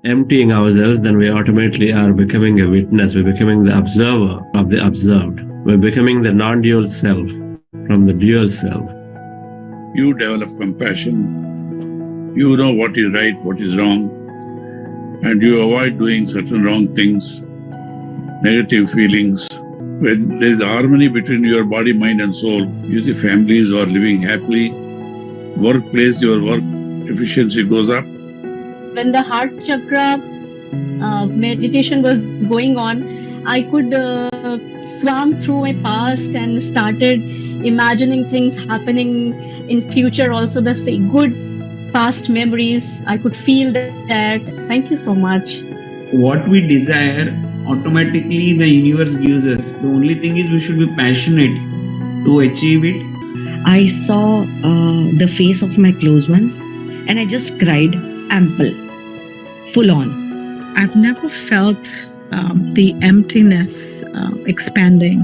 emptying ourselves, then we automatically are becoming a witness. We're becoming the observer of the observed. We're becoming the non-dual self from the dual self. You develop compassion. You know what is right, what is wrong, and you avoid doing certain wrong things, negative feelings. When there is harmony between your body, mind and soul, you see families who are living happily, workplace, your work efficiency goes up. When the heart chakra meditation was going on, I could swam through my past and started imagining things happening in future also, the good past memories. I could feel that. Thank you so much. What we desire, automatically the universe gives us. The only thing is we should be passionate to achieve it. I saw the face of my close ones and I just cried ample, full on. I've never felt the emptiness expanding,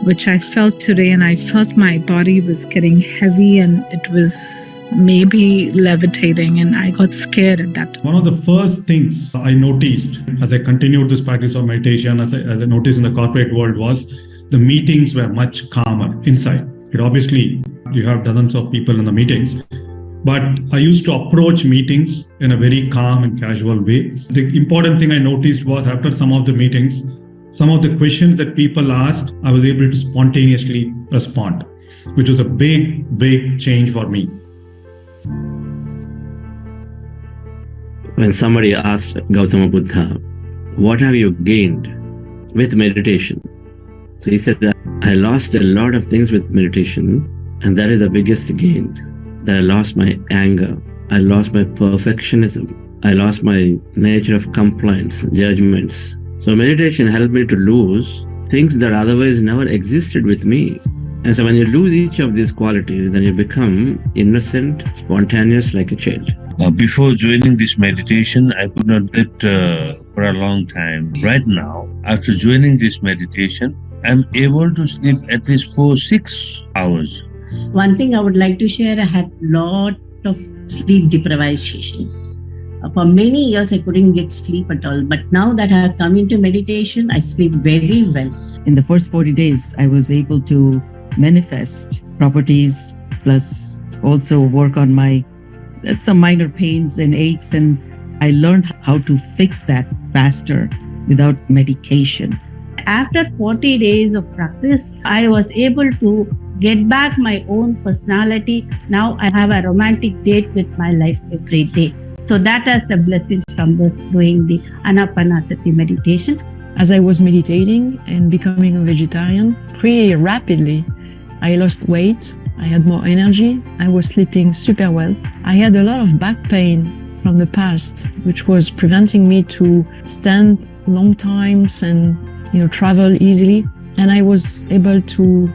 which I felt today, and I felt my body was getting heavy and it was maybe levitating, and I got scared at that. One of the first things I noticed as I continued this practice of meditation, as I noticed in the corporate world, was the meetings were much calmer inside. Obviously, you have dozens of people in the meetings, but I used to approach meetings in a very calm and casual way. The important thing I noticed was after some of the meetings, some of the questions that people asked, I was able to spontaneously respond, which was a big, big change for me. When somebody asked Gautama Buddha, what have you gained with meditation? So he said, I lost a lot of things with meditation, and that is the biggest gain. That I lost my anger, I lost my perfectionism, I lost my nature of compliance, judgments. So meditation helped me to lose things that otherwise never existed with me. And so when you lose each of these qualities, then you become innocent, spontaneous like a child. Before joining this meditation, I could not get for a long time. Right now, after joining this meditation, I'm able to sleep at least for 6 hours. One thing I would like to share, I had a lot of sleep deprivation. For many years, I couldn't get sleep at all. But now that I have come into meditation, I sleep very well. In the first 40 days, I was able to manifest properties, plus also work on my some minor pains and aches. And I learned how to fix that faster without medication. After 40 days of practice, I was able to get back my own personality. Now I have a romantic date with my life every day. So that is the blessing from this doing the Ana-Pana-Sati meditation. As I was meditating and becoming a vegetarian, pretty rapidly, I lost weight, I had more energy, I was sleeping super well. I had a lot of back pain from the past, which was preventing me to stand long times and travel easily. And I was able to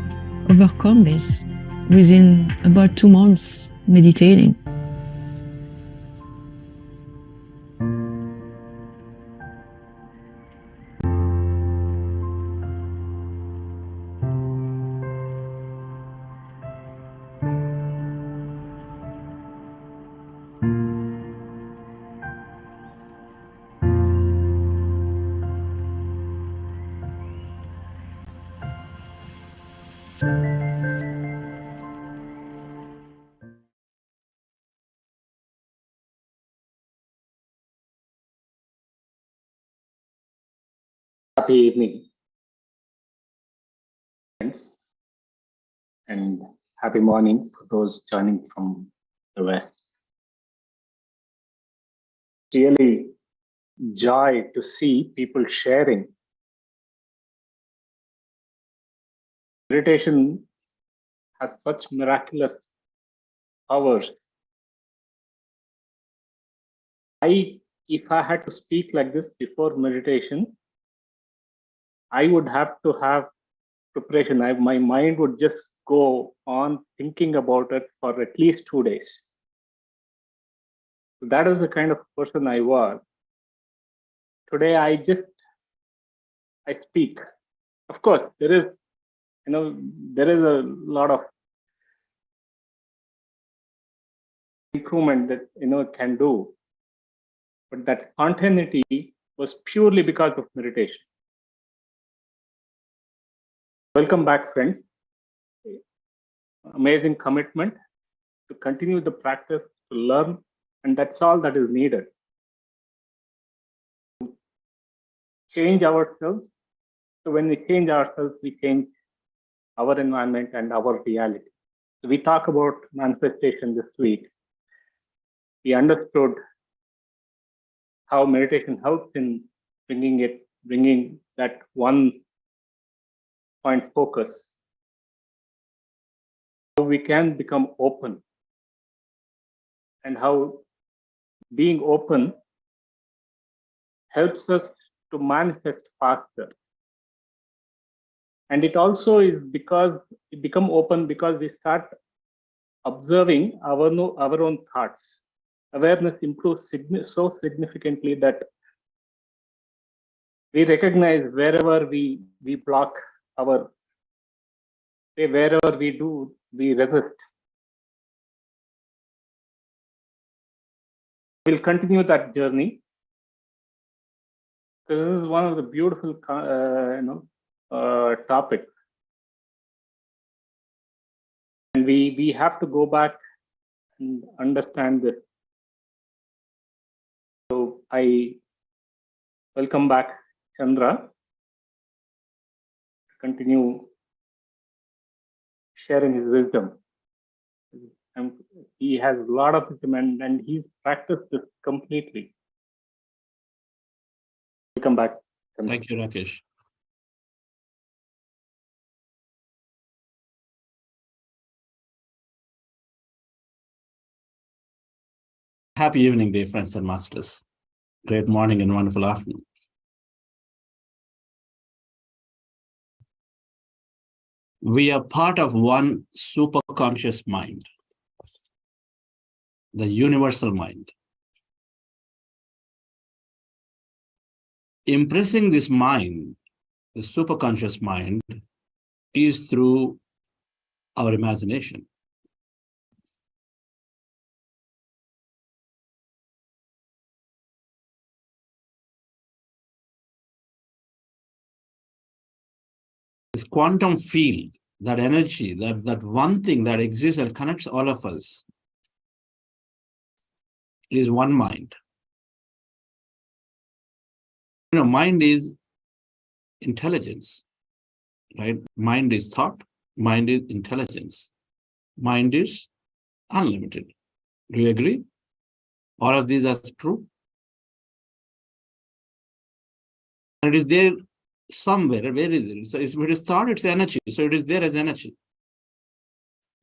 overcome this within about 2 months meditating. Happy evening, friends, and happy morning for those joining from the West. Really joy to see people sharing. Meditation has such miraculous powers. If I had to speak like this before meditation, I would have to have preparation. My mind would just go on thinking about it for at least 2 days. So that is the kind of person I was. Today, I speak. Of course, there is a lot of improvement that it can do. but that spontaneity was purely because of meditation. Welcome back, friends. Amazing commitment to continue the practice, to learn, and that's all that is needed. Change ourselves. So when we change ourselves, we change our environment and our reality. So we talk about manifestation this week. We understood how meditation helps in bringing that one point focus. How we can become open, and how being open helps us to manifest faster. And it also is because we become open because we start observing our own thoughts. Awareness improves so significantly that we recognize wherever we block our way, wherever we resist. We'll continue that journey. This is one of the beautiful topics, and we have to go back and understand this. So I welcome back Chandra to continue sharing his wisdom. And he has a lot of wisdom, and he's practiced this completely. Welcome back, Chandra. Thank you, Rakesh. Happy evening, dear friends and masters. Great morning and wonderful afternoon. We are part of one super conscious mind, the universal mind. Impressing this mind, the super conscious mind, is through our imagination. This quantum field, that energy, that one thing that exists and connects all of us is one mind. You know, mind is intelligence, right? Mind is thought, mind is intelligence, mind is unlimited. Do you agree? All of these are true. And it is there somewhere. Where is it? So it is thought, it's energy. So it is there as energy.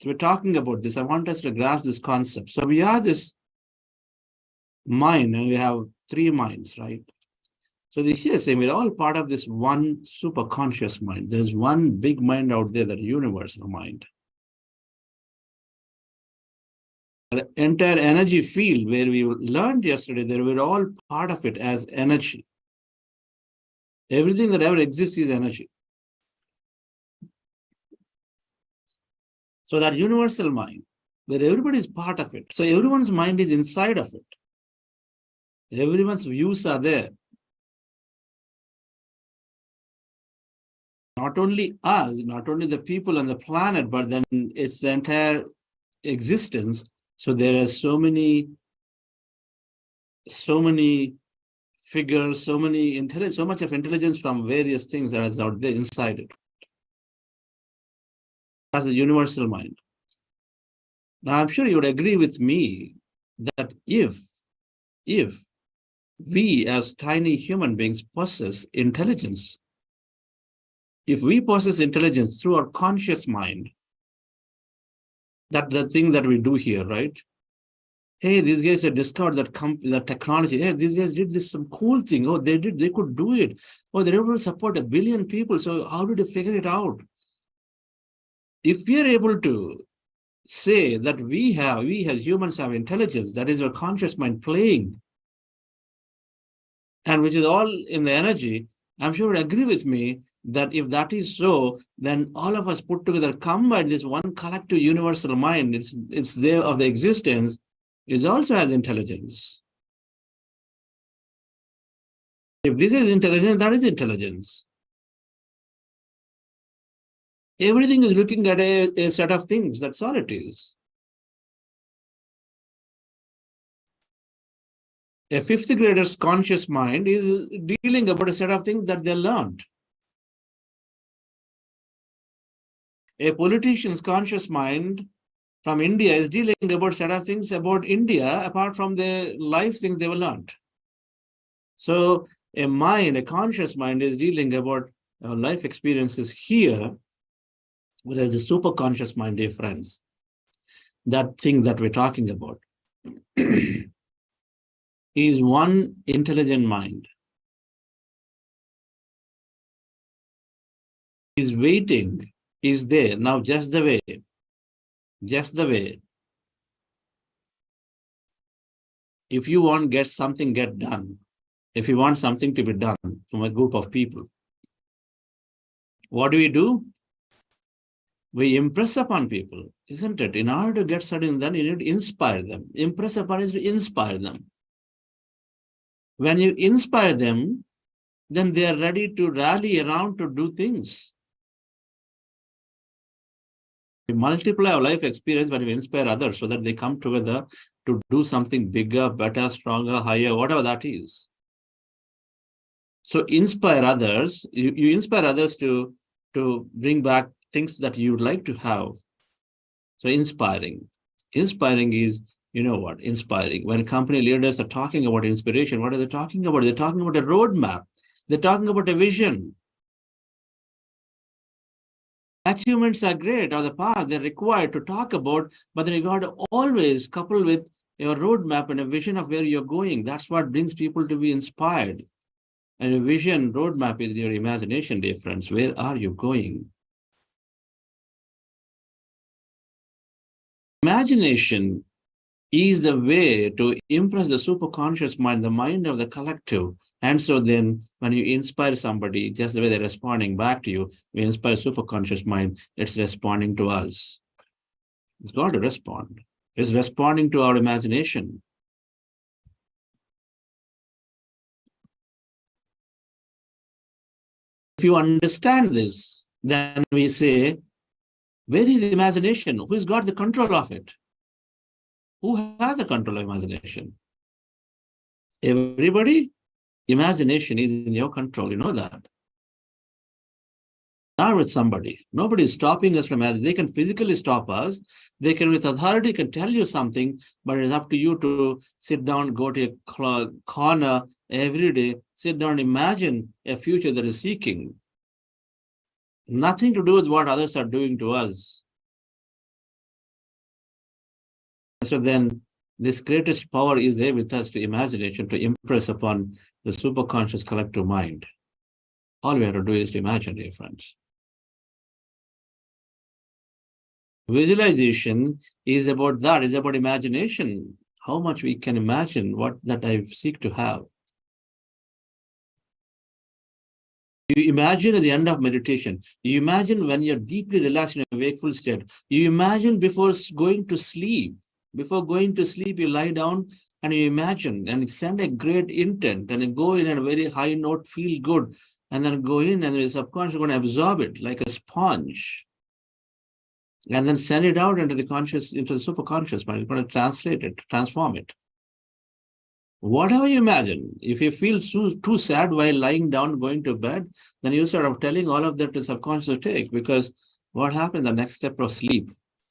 So we're talking about this. I want us to grasp this concept. So we are this mind, and we have three minds, right? So here saying we're all part of this one super conscious mind. There's one big mind out there, that universal mind. The entire energy field where we learned yesterday that we're all part of it as energy. Everything that ever exists is energy. So that universal mind, where everybody is part of it. So everyone's mind is inside of it. Everyone's views are there. Not only us, not only the people on the planet, but then it's the entire existence. So there are so many figures, so much of intelligence from various things that is out there inside it. That's the universal mind. Now, I'm sure you would agree with me that if we as tiny human beings possess intelligence, if we possess intelligence through our conscious mind, that's the thing that we do here, right? Hey, these guys have discovered that technology. Hey, these guys did this some cool thing. Oh, they could do it. Oh, they're able to support 1 billion people. So how did you figure it out? If we are able to say that we as humans have intelligence, that is our conscious mind playing, and which is all in the energy, I'm sure you would agree with me that if that is so, then all of us put together, combine this one collective universal mind, it's there of the existence, is also has intelligence. If this is intelligence, that is intelligence. Everything is looking at a set of things. That's all it is. A fifth grader's conscious mind is dealing about a set of things that they learned. A politician's conscious mind from India is dealing about a set of things about India apart from the life things they were learned. So a mind, a conscious mind is dealing about life experiences here, whereas the superconscious mind, dear friends, that thing that we're talking about is one intelligent mind. Is waiting, is there. Now just the way. If you want get something get done, if you want something to be done from a group of people, what do? We impress upon people, isn't it? In order to get something done, you need to inspire them. Impress upon is to inspire them. When you inspire them, then they are ready to rally around to do things. We multiply our life experience when we inspire others so that they come together to do something bigger, better, stronger, higher, whatever that is. So inspire others, you inspire others to bring back things that you would like to have. So inspiring. Inspiring is, you know what, inspiring. When company leaders are talking about inspiration, what are they talking about? They're talking about a roadmap. They're talking about a vision. Achievements are great, or the path they're required to talk about, but then you got to always couple with your roadmap and a vision of where you're going. That's what brings people to be inspired. And a vision, roadmap is your imagination, dear friends. Where are you going? Imagination is the way to impress the superconscious mind, the mind of the collective. And so then when you inspire somebody, just the way they're responding back to you, we inspire superconscious mind, it's responding to us. It's got to respond. It's responding to our imagination. If you understand this, then we say, where is the imagination? Who's got the control of it? Who has the control of imagination? Everybody? Imagination is in your control, you know that. Not with somebody. Nobody is stopping us from imagining. They can physically stop us. They can, with authority, can tell you something, but it's up to you to sit down, go to a corner every day, sit down, imagine a future that is seeking. Nothing to do with what others are doing to us. So then, this greatest power is there with us to imagination, to impress upon the superconscious collective mind. All we have to do is to imagine, dear friends. Visualization is about that, is about imagination. How much we can imagine what that I seek to have. You imagine at the end of meditation. You imagine when you're deeply relaxed in a wakeful state. You imagine before going to sleep. Before going to sleep, you lie down and you imagine and send a great intent and you go in at a very high note, feel good, and then go in and the subconscious is going to absorb it like a sponge. And then send it out into the conscious, into the superconscious mind. It's going to translate it, transform it. Whatever you imagine, if you feel too sad while lying down, going to bed, then you sort of telling all of that to subconscious to take, because what happens the next step of sleep?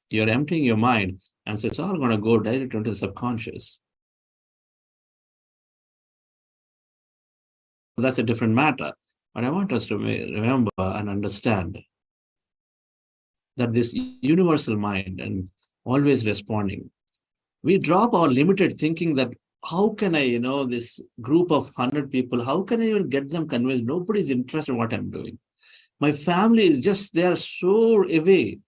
You're emptying your mind, and so it's all going to go directly into the subconscious. That's a different matter. But I want us to remember and understand that this universal mind and always responding, we drop our limited thinking that how can I, this group of 100 people, how can I even get them convinced? Nobody's interested in what I'm doing. My family is just, they are so away.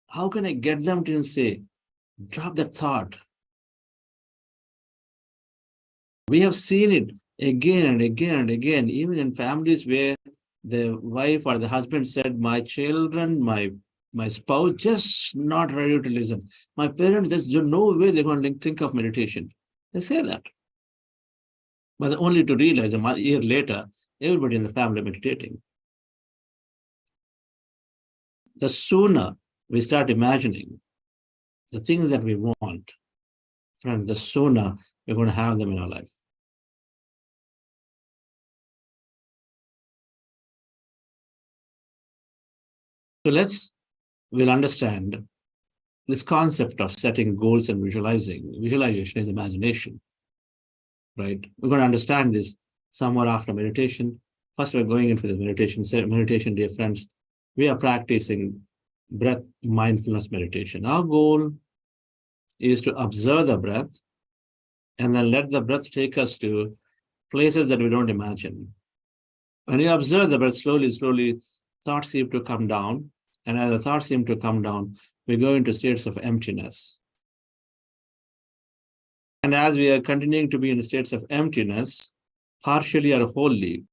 How can I get them to say, drop that thought? We have seen it again and again and again, even in families where the wife or the husband said, my children, my spouse, just not ready to listen. My parents, there's no way they're going to think of meditation. They say that. But only to realize a year later, everybody in the family meditating. The sooner we start imagining the things that we want, friend, the sooner we're going to have them in our life. So we'll understand this concept of setting goals and visualizing. Visualization is imagination, right? We're going to understand this somewhat after meditation. First, we're going into the meditation. Meditation, dear friends, we are practicing breath mindfulness meditation. Our goal is to observe the breath and then let the breath take us to places that we don't imagine. When you observe the breath, slowly, thoughts seem to come down. And as the thoughts seem to come down, we go into states of emptiness. And as we are continuing to be in states of emptiness, partially or wholly,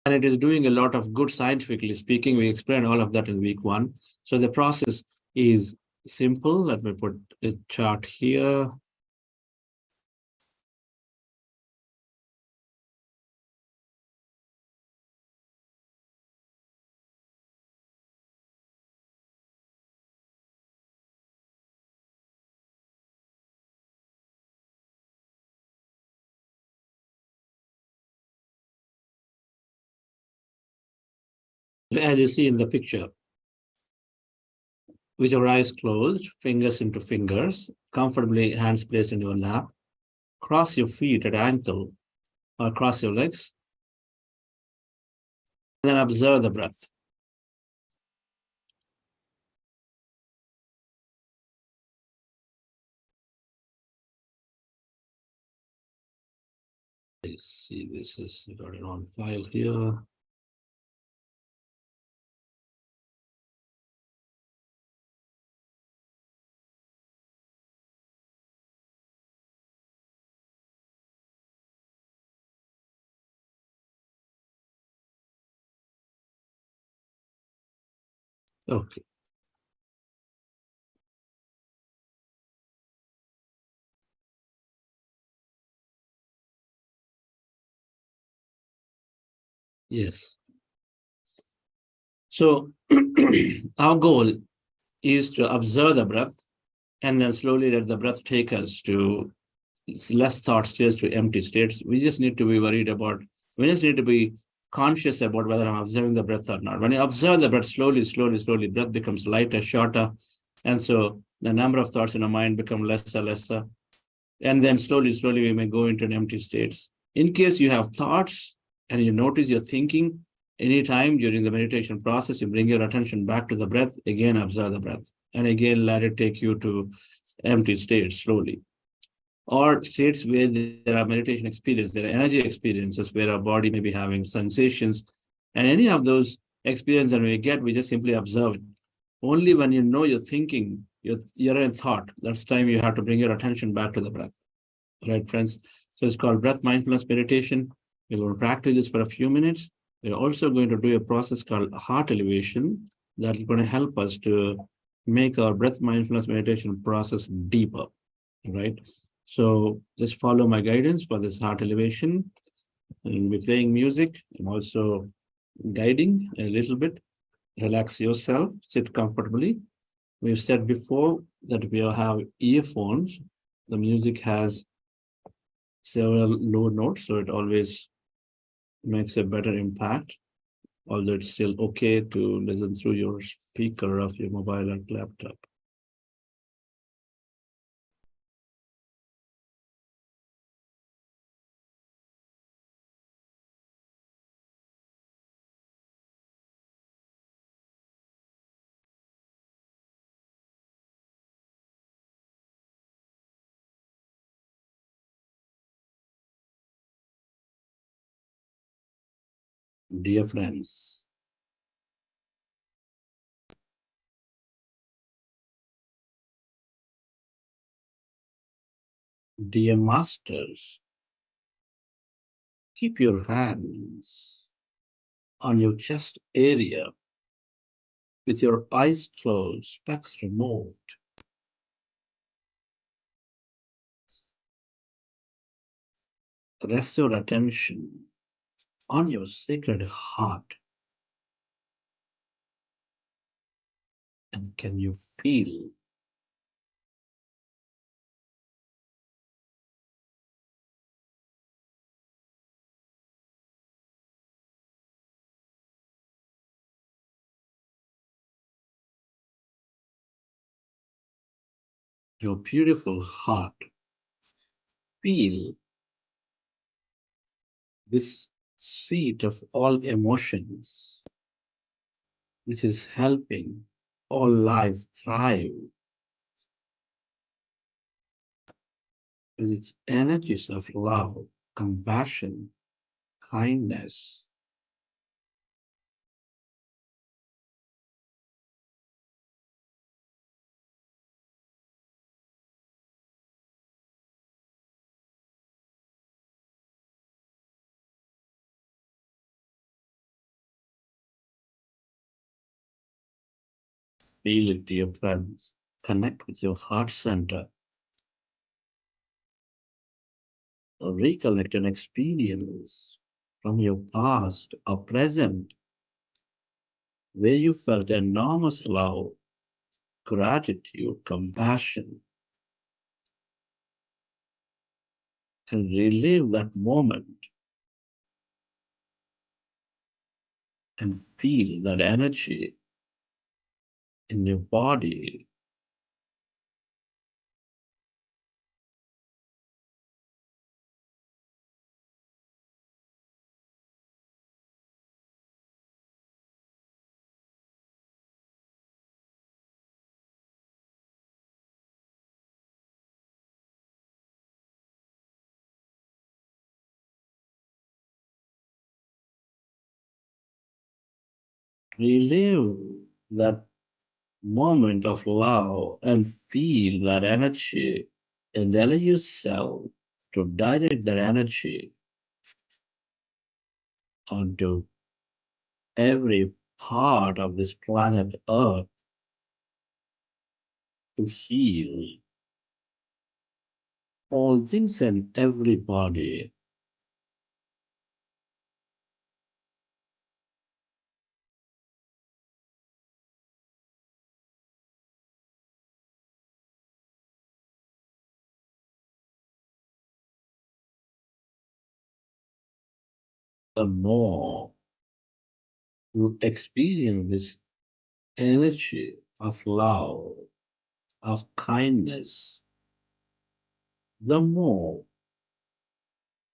and it is doing a lot of good scientifically speaking, we explained all of that in week 1. So the process is simple. Let me put a chart here. As you see in the picture, with your eyes closed, fingers into fingers, comfortably hands placed in your lap, cross your feet at ankle or cross your legs, and then observe the breath. Let's see, this is got it on file here. Okay. Yes. So our goal is to observe the breath and then slowly let the breath take us to less thought states, to empty states. We just need to be conscious about whether I'm observing the breath or not. When you observe the breath slowly, breath becomes lighter, shorter. And so the number of thoughts in our mind become lesser. And then slowly, we may go into an empty states. In case you have thoughts and you notice you're thinking, anytime during the meditation process, you bring your attention back to the breath, again, observe the breath. And again, let it take you to empty states slowly. Or states where there are meditation experience, there are energy experiences where our body may be having sensations. And any of those experiences that we get, we just simply observe it. Only when you know you're thinking, you're in thought, that's time you have to bring your attention back to the breath. Right, friends? So it's called breath mindfulness meditation. We're going to practice this for a few minutes. We're also going to do a process called heart elevation that's going to help us to make our breath mindfulness meditation process deeper, right? So just follow my guidance for this heart elevation. And we're playing music and also guiding a little bit. Relax yourself, sit comfortably. We've said before that we have earphones. The music has several low notes, so it always makes a better impact, although it's still okay to listen through your speaker of your mobile and laptop. Dear friends, dear masters, keep your hands on your chest area with your eyes closed, specs removed. rest your attention on your sacred heart. And can you feel your beautiful heart? Feel this seat of all emotions, which is helping all life thrive with its energies of love, compassion, kindness. Feel it, dear friends. Connect with your heart center. Recollect an experience from your past or present where you felt enormous love, gratitude, compassion, and relive that moment and feel that energy in your body. Relive that moment of love and feel that energy and allow yourself to direct that energy onto every part of this planet Earth to heal all things and everybody. The more you experience this energy of love, of kindness, the more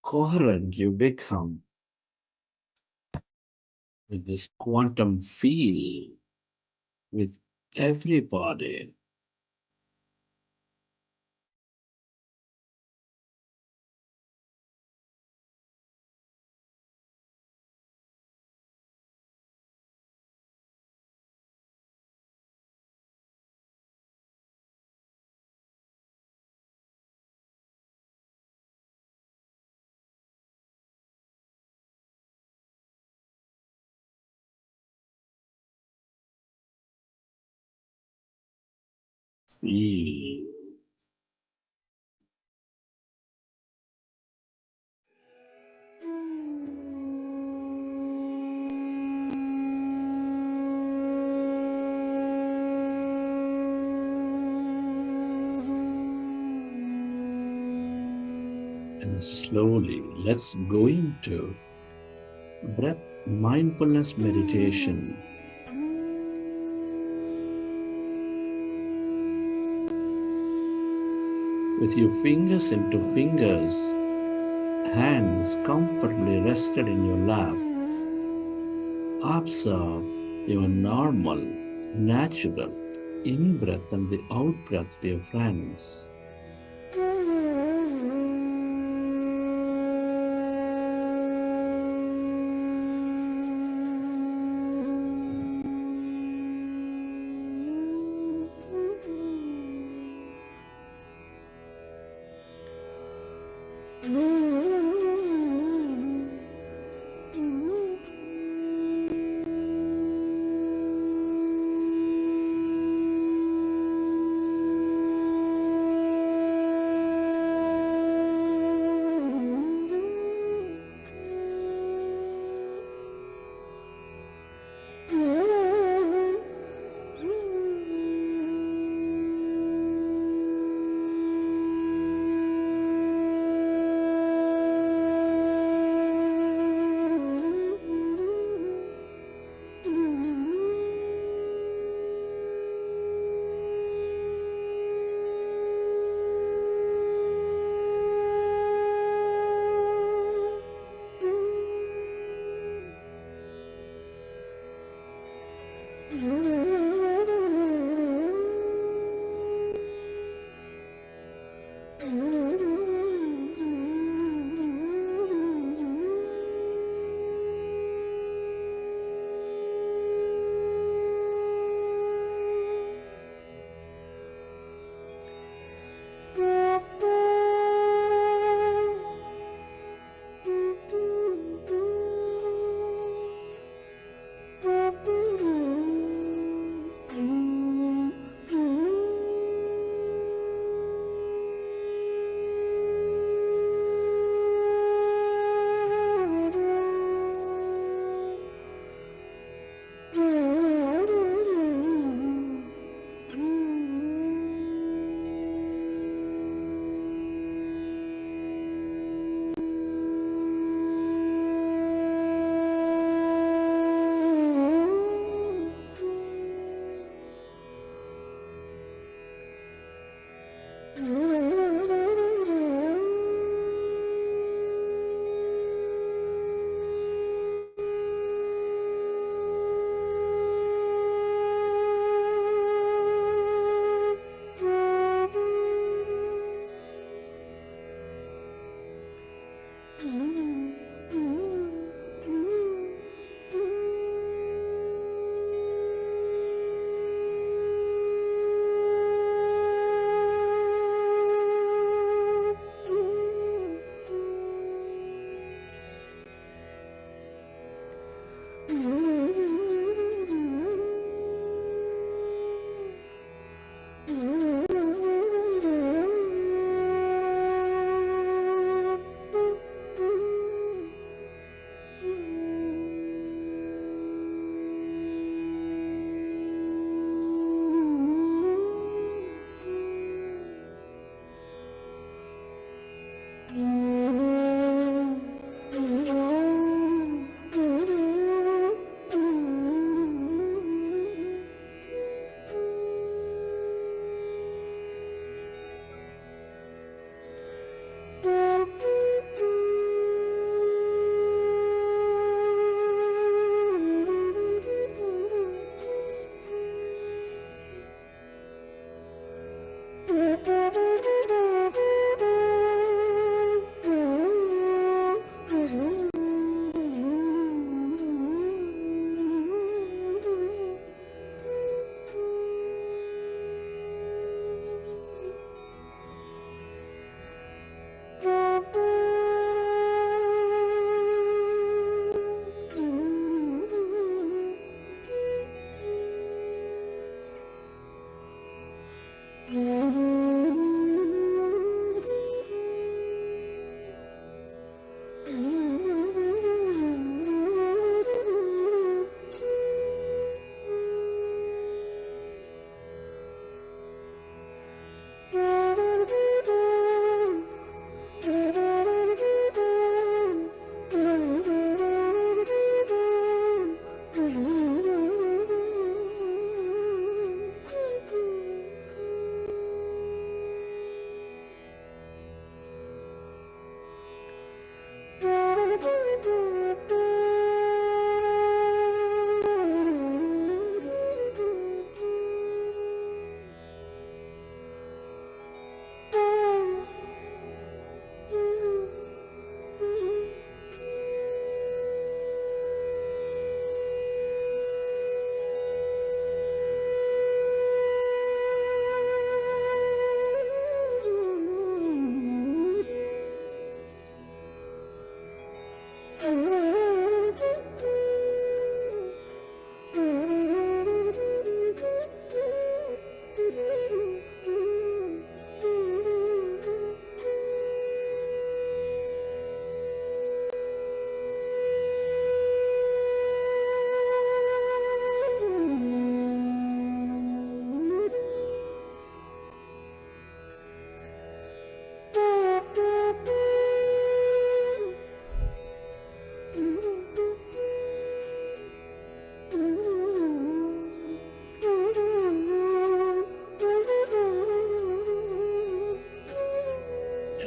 coherent you become with this quantum field with everybody. Feel and slowly let's go into breath mindfulness meditation. With your fingers into fingers, hands comfortably rested in your lap, observe your normal, natural in-breath and the out-breath, dear friends.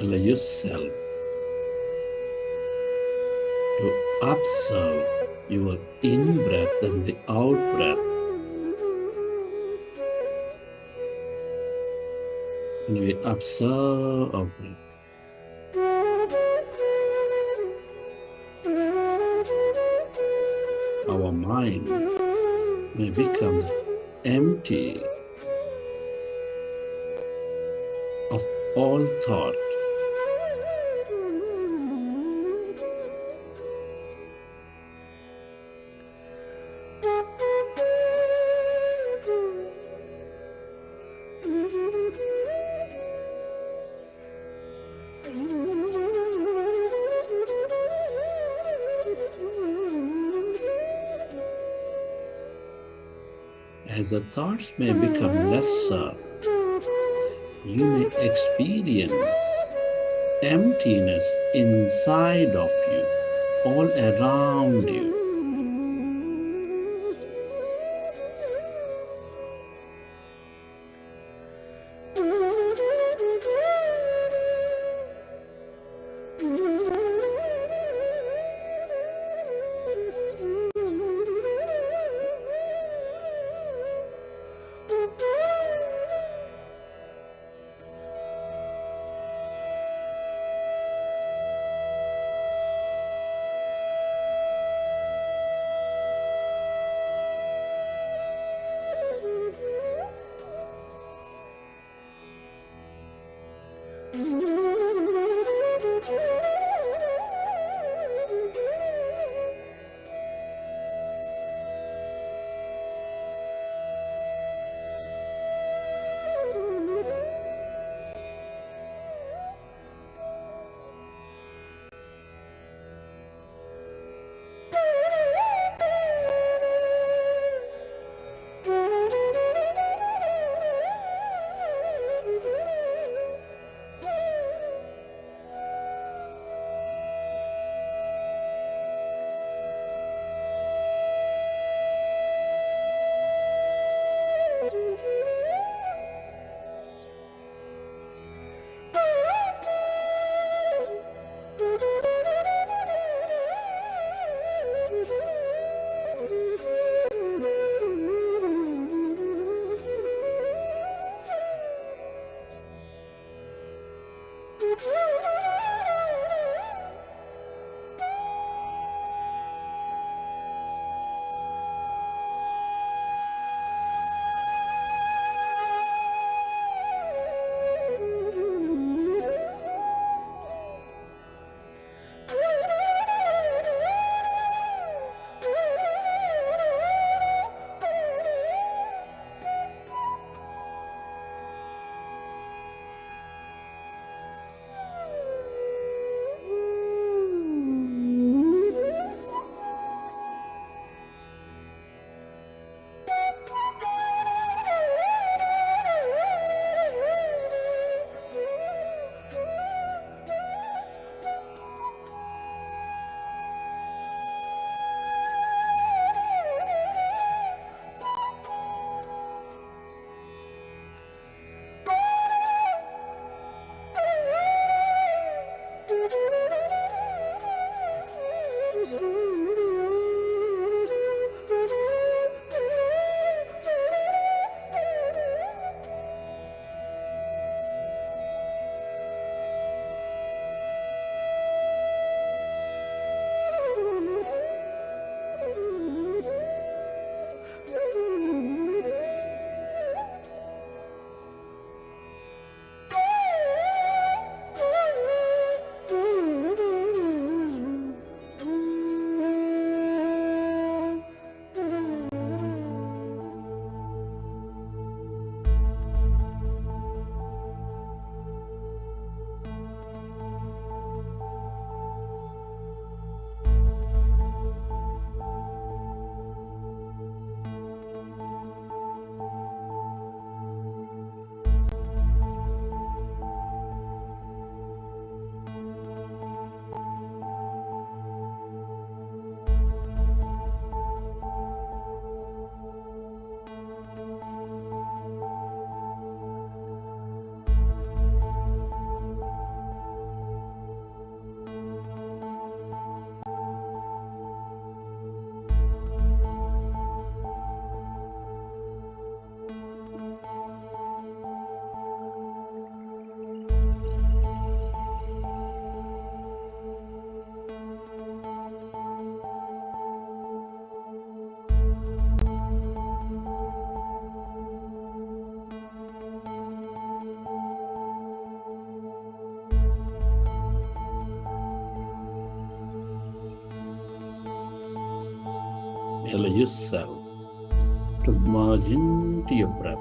Allow yourself to observe your in-breath and the out-breath. And we observe our breath. Our mind may become empty of all thought. As the thoughts may become lesser, you may experience emptiness inside of you, all around you. Allow yourself to merge into your breath.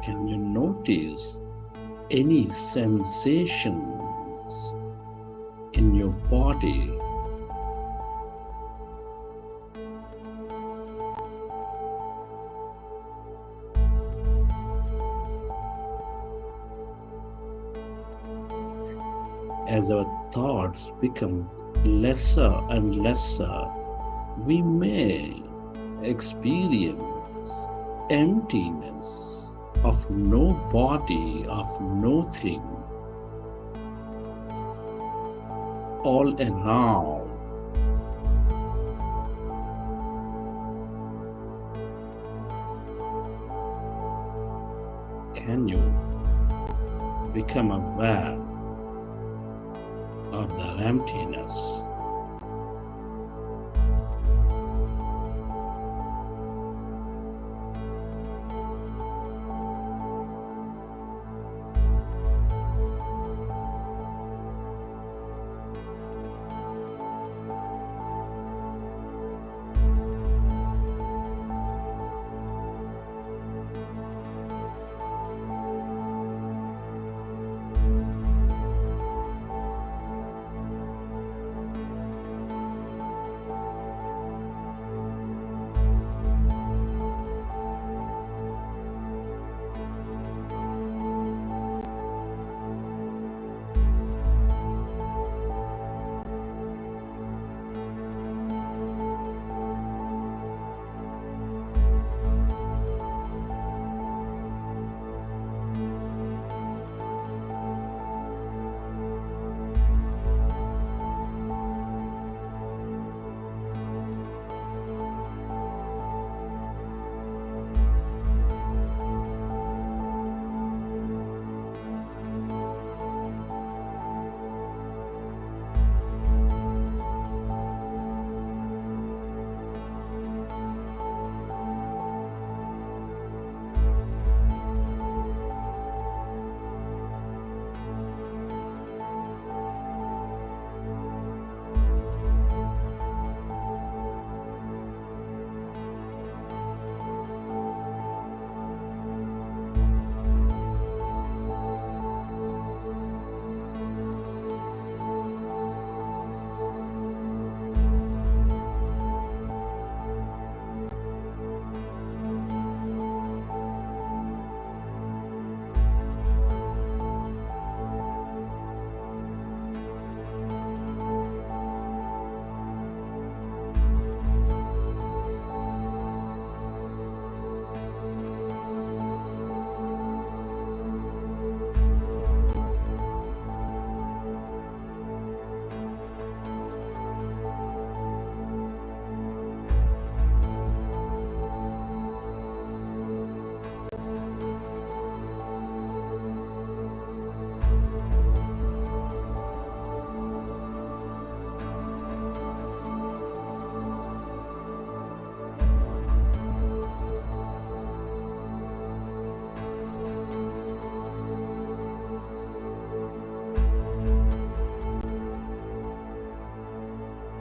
Can you notice any sensations in your body? As our thoughts become lesser and lesser, we may experience emptiness of no body, of no thing, all around. Can you become aware of that emptiness?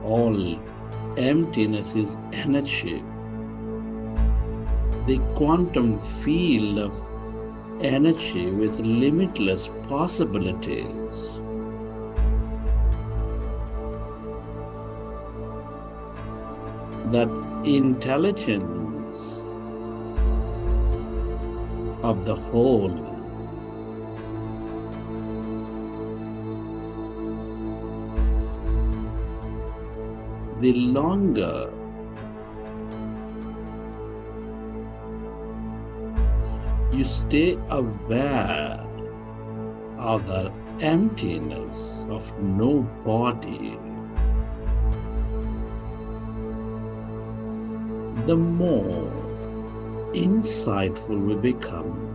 All emptiness is energy. The quantum field of energy with limitless possibilities. That intelligence of the whole. The longer you stay aware of the emptiness of no body, the more insightful we become.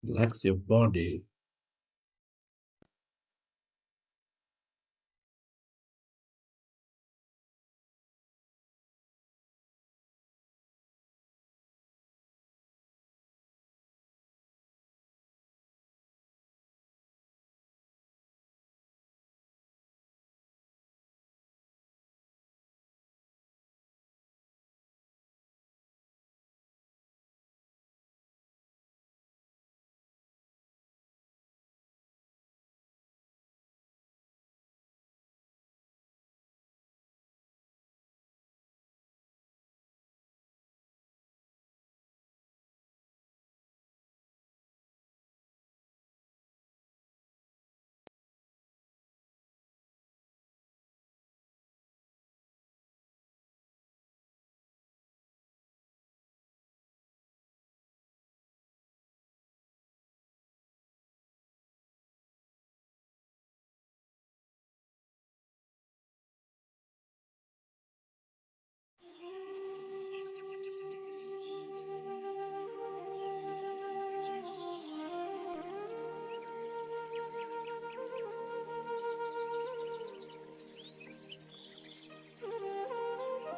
Relax your body.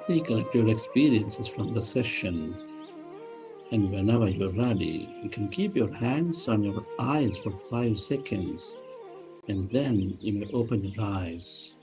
Recollect your experiences from the session, and whenever you're ready, you can keep your hands on your eyes for 5 seconds, and then you may open your eyes.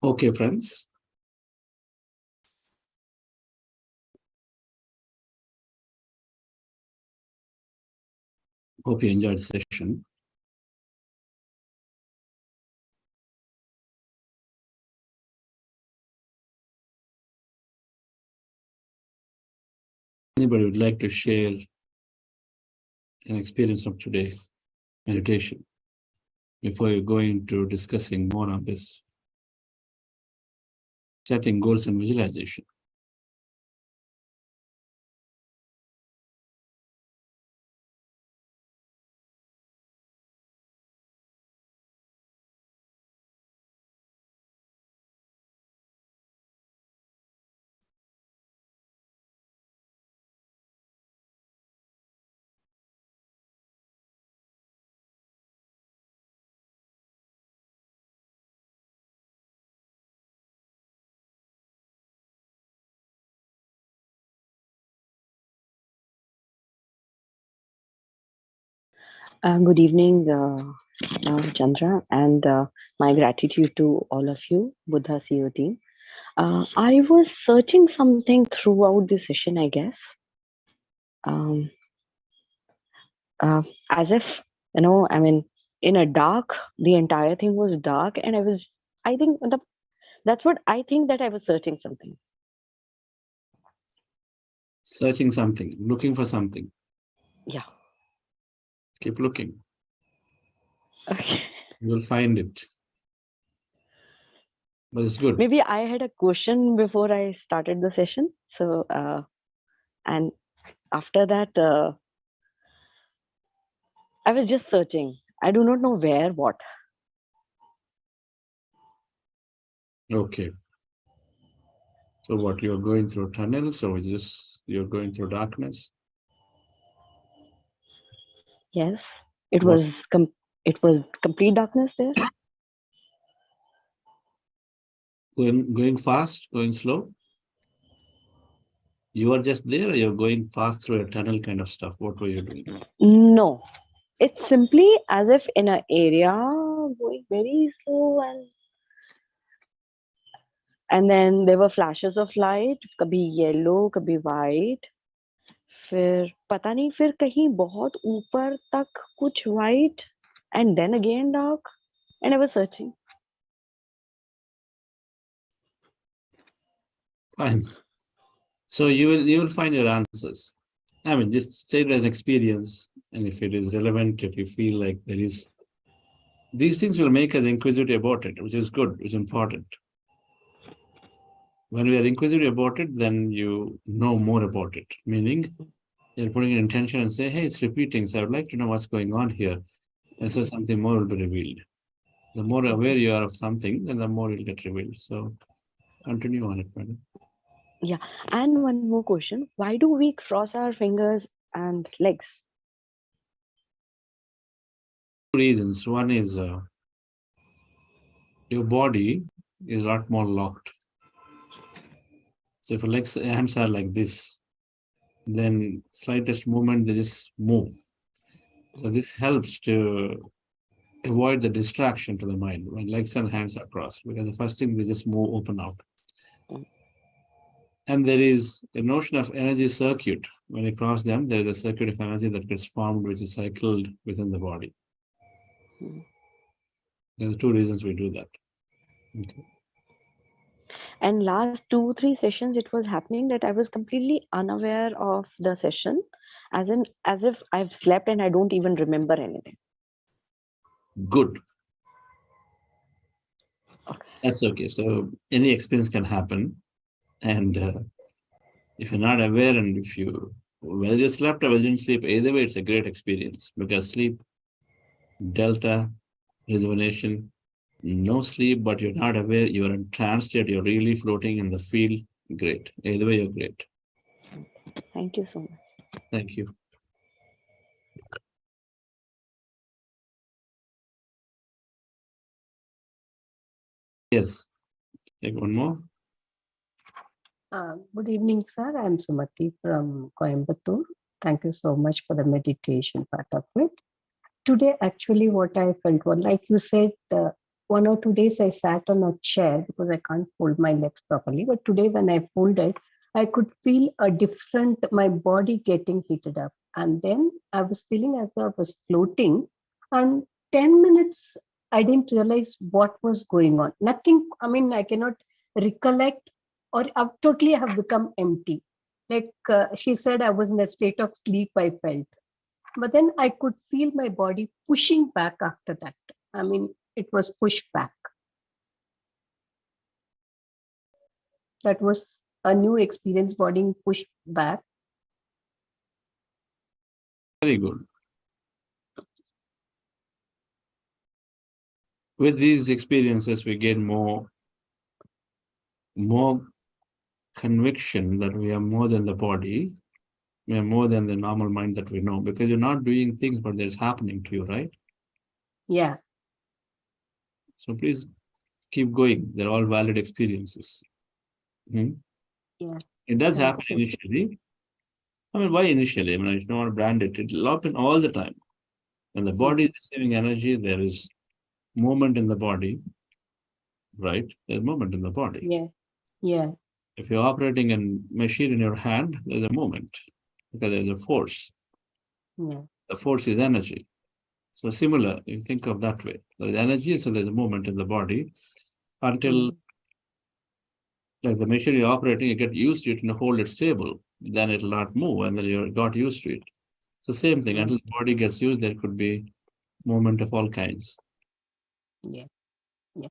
Okay, friends. Hope you enjoyed the session. Anybody would like to share an experience of today's meditation before you go into discussing more on this? Setting goals and visualization. Good evening, Chandra, and my gratitude to all of you, Buddha CEO team. I was searching something throughout the session, I guess. Um, as if, I mean, in a dark, the entire thing was dark, and I think that's what I think, that I was searching something. Searching something, looking for something. Yeah. Keep looking. Okay. You'll find it. But it's good. Maybe I had a question before I started the session. So, and after that, I was just searching. I do not know where, what. Okay. So what, you're going through tunnels, or just you're going through darkness? Yes, it What? was complete darkness there. Going fast, going slow? You are just there, or you're going fast through a tunnel kind of stuff? What were you doing? No, it's simply as if in an area going very slow, and then there were flashes of light, kabhi yellow, kabhi white. फिर पता नहीं, फिर कहीं बहुत ऊपर तक कुछ white, and then again dark, and I was searching. Fine. So you will find your answers. I mean, just take it as an experience, and if it is relevant, if you feel like there is, these things will make us inquisitive about it, which is good, which is important. When we are inquisitive about it, then you know more about it, meaning you're putting an intention and say, hey, it's repeating, so I would like to know what's going on here. And so something more will be revealed. The more aware you are of something, then the more you'll get revealed. So continue on it, madam. Yeah, and one more question. Why do we cross our fingers and legs? Two reasons. One is your body is a lot more locked. So if your legs, hands are like this, then slightest movement, they just move. So this helps to avoid the distraction to the mind when legs and hands are crossed, because the first thing they just move open out. And there is a notion of energy circuit. When you cross them, there is a circuit of energy that gets formed, which is cycled within the body. There are two reasons we do that. Okay. And last 2-3 sessions, it was happening that I was completely unaware of the session, as if I've slept and I don't even remember anything. Good. Okay. That's okay. So any experience can happen. And if you're not aware, and if you, whether you slept or whether you didn't sleep, either way, it's a great experience, because sleep, delta, rejuvenation, no sleep, but you're not aware, you're in trance state, you're really floating in the field, great. Either way, you're great. Thank you so much. Thank you. Yes, take one more. Good evening, sir. I'm Sumati from Coimbatore. Thank you so much for the meditation part of it. Today, actually, what I felt was, like you said, 1 or 2 days I sat on a chair because I can't fold my legs properly. But today, when I folded, I could feel my body getting heated up. And then I was feeling as though I was floating. And 10 minutes, I didn't realize what was going on. Nothing, I mean, I cannot recollect, or totally have become empty. Like she said, I was in a state of sleep, I felt. But then I could feel my body pushing back after that. I mean, it was pushed back. That was a new experience, body pushed back. Very good. With these experiences, we get more conviction that we are more than the body. We are more than the normal mind that we know, because you're not doing things, but there's happening to you, right? Yeah. So please keep going. They're all valid experiences. Yeah. It does happen initially. I mean, why initially? I mean, if you don't want to brand it, it'll happen all the time. When the body is receiving energy, there is movement in the body, right? There's movement in the body. Yeah. Yeah. If you're operating a machine in your hand, there's a movement because there's a force. Yeah. The force is energy. So similar, you think of that way. There's energy, so there's a movement in the body until like the machine you're operating, you get used to it and hold it stable. Then it'll not move, and then you got used to it. So same thing, until the body gets used, there could be movement of all kinds. Yeah. Yeah.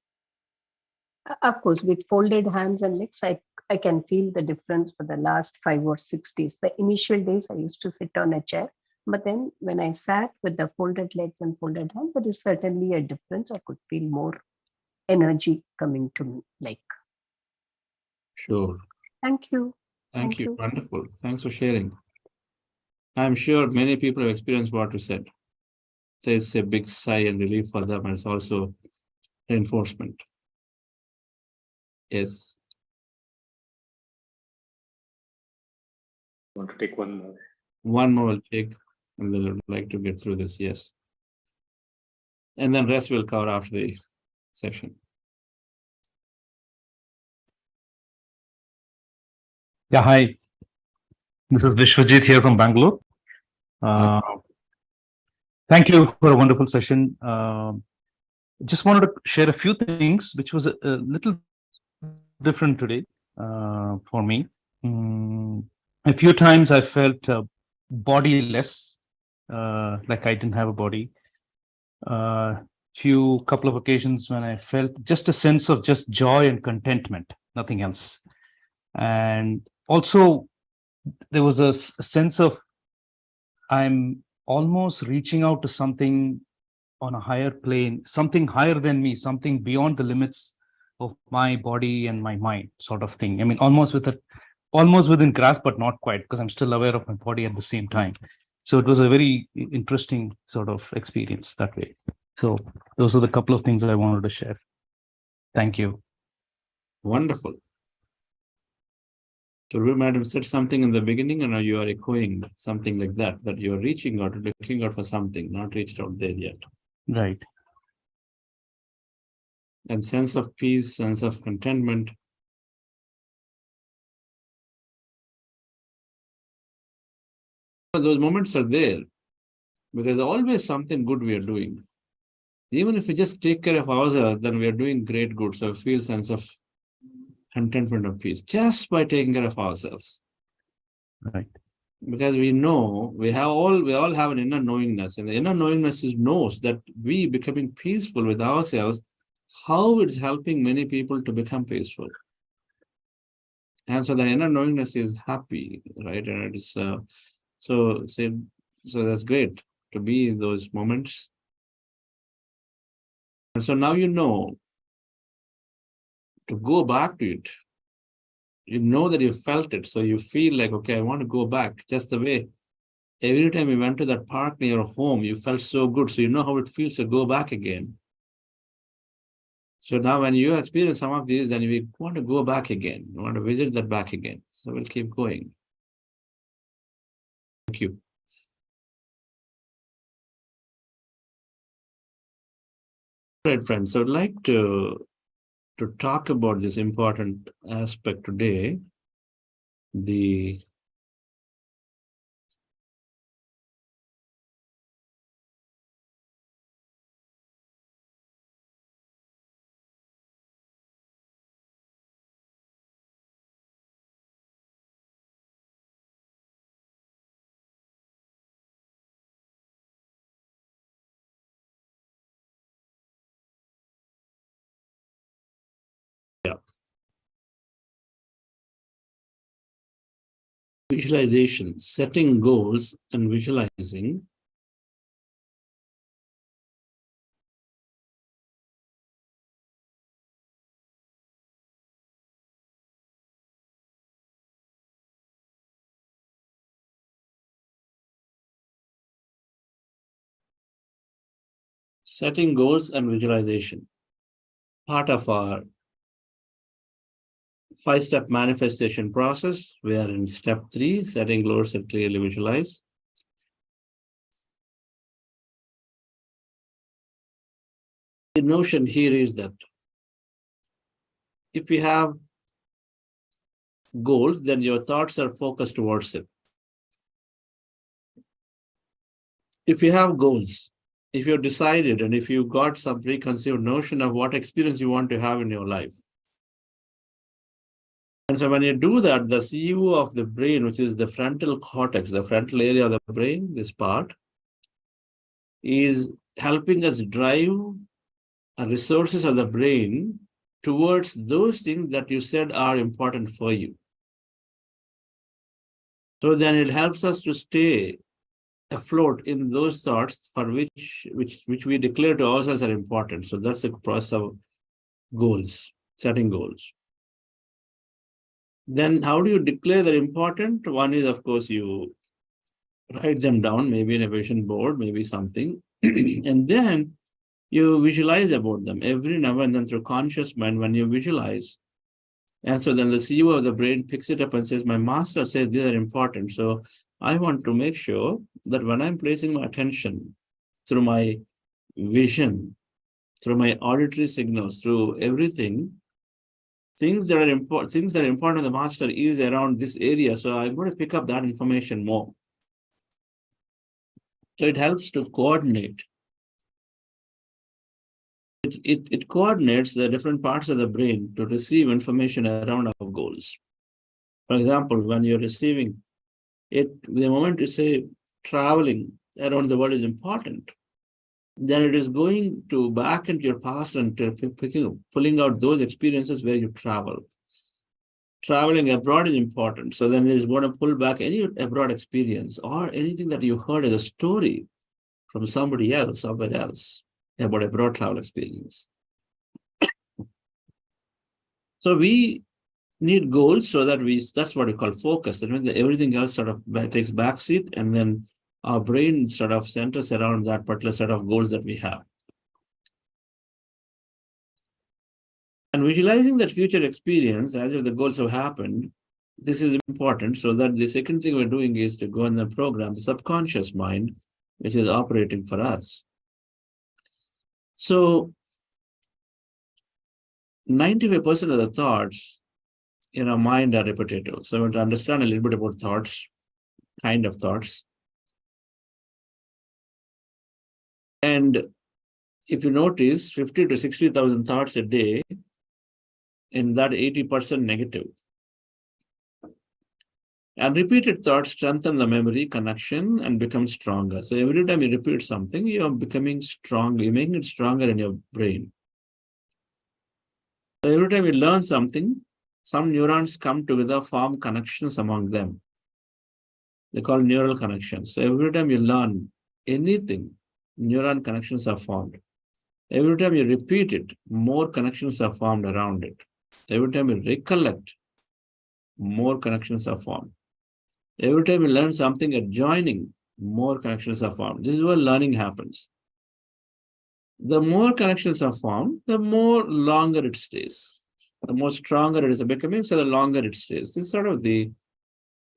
Of course, with folded hands and legs, I can feel the difference for the last 5 or 6 days. The initial days I used to sit on a chair, but then when I sat with the folded legs and folded hands, there is certainly a difference. I could feel more energy coming to me. Like, Sure. thank you. Thank you. Wonderful. Thanks for sharing. I'm sure many people have experienced what you said. There's a big sigh and relief for them, and it's also reinforcement. Yes. Want to take one more? One more will take, and then I'd like to get through this. Yes. And then rest will cover after the session. Yeah, hi. This is Vishwajit here from Bangalore. Thank you for a wonderful session. Just wanted to share a few things, which was a little different today for me. A few times I felt bodiless, like I didn't have a body. Couple of occasions when I felt just a sense of just joy and contentment, nothing else. And also there was a sense of I'm almost reaching out to something on a higher plane, something higher than me, something beyond the limits of my body and my mind, sort of thing. I mean, almost within grasp, but not quite, because I'm still aware of my body at the same time. So it was a very interesting sort of experience that way. So those are the couple of things that I wanted to share. Thank you. Wonderful. So Ruby Madam said something in the beginning, and now you are echoing something like that you're reaching out, looking out for something, not reached out there yet. Right. And sense of peace, sense of contentment. Those moments are there because always something good we are doing. Even if we just take care of ourselves, then we are doing great good. So feel sense of contentment and peace just by taking care of ourselves. Right. Because we know we all have an inner knowingness, and the inner knowingness knows that we becoming peaceful with ourselves, how it's helping many people to become peaceful. And so the inner knowingness is happy, right? And it's so that's great to be in those moments. And so now you know to go back to it. You know that you felt it, so you feel like, okay, I want to go back. Just the way every time you went to that park near your home, you felt so good. So you know how it feels to go back again. So now when you experience some of these, then you want to go back again. You want to visit that back again. So we'll keep going. Thank you. All right, friends. So I'd like to talk about this important aspect today, the visualization, setting goals and visualizing. Setting goals and visualization. Part of our 5-step manifestation process. We are in step 3, setting goals and clearly visualize. the notion here is that if you have goals, then your thoughts are focused towards it. If you have goals, if you've decided and if you've got some preconceived notion of what experience you want to have in your life. And so when you do that, the CEO of the brain, which is the frontal cortex, the frontal area of the brain, this part, is helping us drive resources of the brain towards those things that you said are important for you. So then it helps us to stay afloat in those thoughts for which we declare to ourselves are important. So that's the process of goals, setting goals. Then how do you declare they're important? One is, of course, you write them down, maybe in a vision board, maybe something, and then you visualize about them every now and then through conscious mind when you visualize. And so then the CEO of the brain picks it up and says, my master says these are important. So I want to make sure that when I'm placing my attention through my vision, through my auditory signals, through everything, things that are important to the master is around this area. So I'm going to pick up that information more. So it helps to coordinate. It coordinates the different parts of the brain to receive information around our goals. For example, when you're receiving it, the moment you say traveling around the world is important, then it is going to back into your past and pulling out those experiences where you travel. Traveling abroad is important. So then it is going to pull back any abroad experience or anything that you heard as a story from somebody else, somewhere else, about a broad travel experience. So we need goals so that that's what we call focus. That means that everything else sort of takes backseat, and then our brain sort of centers around that particular set of goals that we have. And visualizing that future experience as if the goals have happened, this is important, so that the second thing we're doing is to go in the program, the subconscious mind, which is operating for us. So 95% of the thoughts in our mind are repetitive. So we want to understand a little bit about thoughts, kind of thoughts. And if you notice, 50 to 60,000 thoughts a day, in that 80% negative. And repeated thoughts strengthen the memory connection and become stronger. So every time you repeat something, you are becoming strong. You're making it stronger in your brain. So every time you learn something, some neurons come together, form connections among them. They call neural connections. So every time you learn anything, neuron connections are formed. Every time you repeat it, more connections are formed around it. Every time you recollect, more connections are formed. Every time you learn something adjoining, more connections are formed. This is where learning happens. The more connections are formed, the more longer it stays. The more stronger it is becoming, so the longer it stays. This is sort of the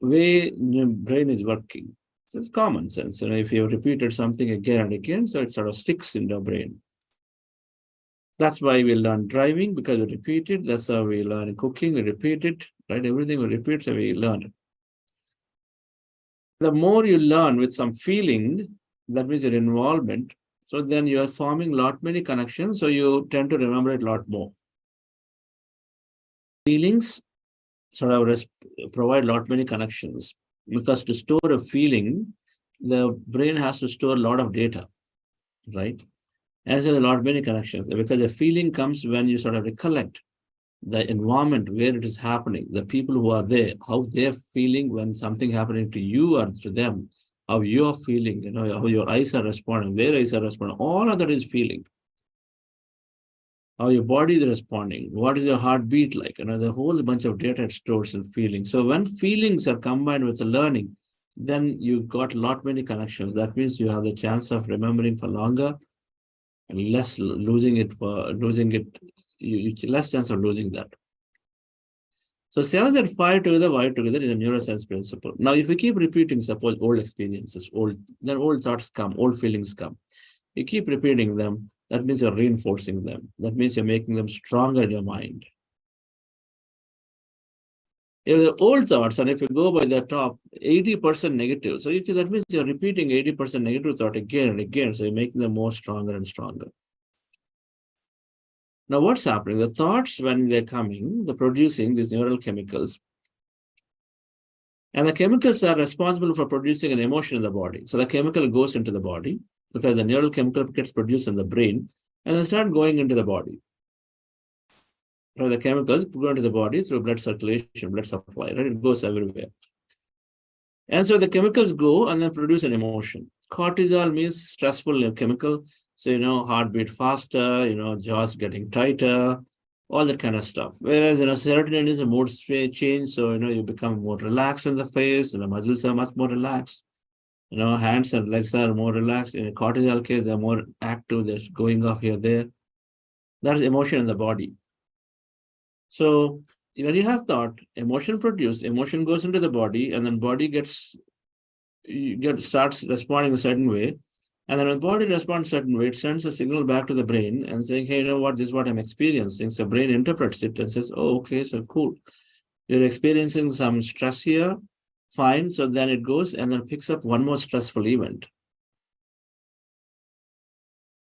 way your brain is working. So it's common sense. If you have repeated something again and again, so it sort of sticks in your brain. That's why we learn driving, because we repeat it. That's how we learn cooking, we repeat it, right? Everything we repeat, so we learn it. The more you learn with some feeling, that means your involvement, so then you are forming many connections, so you tend to remember it a lot more. Feelings sort of provide many connections, because to store a feeling, the brain has to store a lot of data, right? As there are many connections, because the feeling comes when you sort of recollect the environment where it is happening, the people who are there, how they're feeling when something happening to you or to them, how you're feeling, how your eyes are responding, their eyes are responding, all of that is feeling. How your body is responding, what is your heartbeat like, the whole bunch of data it stores in feelings. So when feelings are combined with the learning, then you got many connections. That means you have the chance of remembering for longer, and less losing it, less chance of losing that. So cells that fire together, wire together is a neuroscience principle. Now, if we keep repeating, suppose old experiences, then old thoughts come, old feelings come. You keep repeating them, That means you're reinforcing them. That means you're making them stronger in your mind. If the old thoughts, and if you go by the top, 80% negative. So that means you're repeating 80% negative thought again and again. So you're making them more stronger and stronger. Now what's happening? The thoughts, when they're coming, they're producing these neural chemicals. And the chemicals are responsible for producing an emotion in the body. So the chemical goes into the body because the neural chemical gets produced in the brain and they start going into the body. So the chemicals go into the body through blood circulation, blood supply, right? It goes everywhere. And so the chemicals go and then produce an emotion. Cortisol means stressful chemical. So, heartbeat faster, jaws getting tighter, all that kind of stuff. Whereas, serotonin is a mood change. So, you become more relaxed in the face, and the muscles are much more relaxed. Hands and legs are more relaxed. In a cortisol case, they're more active. They're going off here, there. That's emotion in the body. So when you have thought, emotion produced, emotion goes into the body, and then body starts responding a certain way. And then when the body responds a certain way, it sends a signal back to the brain and saying, hey, this is what I'm experiencing. So brain interprets it and says, oh, okay, so cool. You're experiencing some stress here. Fine. So then it goes and then picks up one more stressful event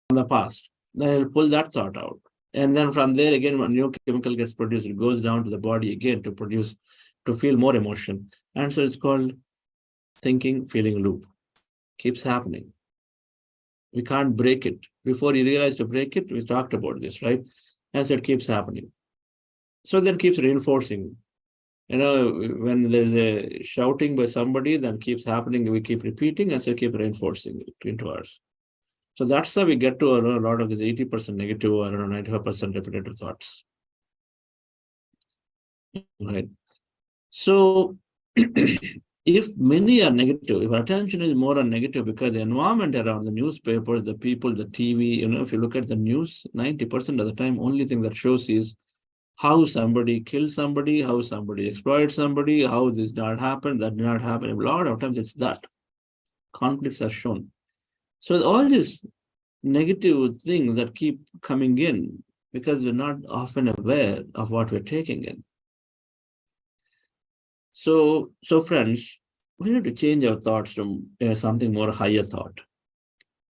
from the past. Then it'll pull that thought out. And then from there, again, when new chemical gets produced, it goes down to the body again to feel more emotion. And so it's called thinking, feeling loop. Keeps happening. We can't break it. Before you realize to break it, we talked about this, right? And so it keeps happening. So then keeps reinforcing. When there's a shouting by somebody, then keeps happening, we keep repeating, and so keep reinforcing it into ours. So that's how we get to a lot of these 80% negative or 95% repetitive thoughts. Right. So if many are negative, if attention is more on negative because the environment around the newspapers, the people, the TV, if you look at the news, 90% of the time, only thing that shows is how somebody killed somebody, how somebody exploited somebody, how this did not happen, that did not happen. A lot of times it's that. Conflicts are shown. So all these negative things that keep coming in because we're not often aware of what we're taking in. So friends, we need to change our thoughts to something more higher thought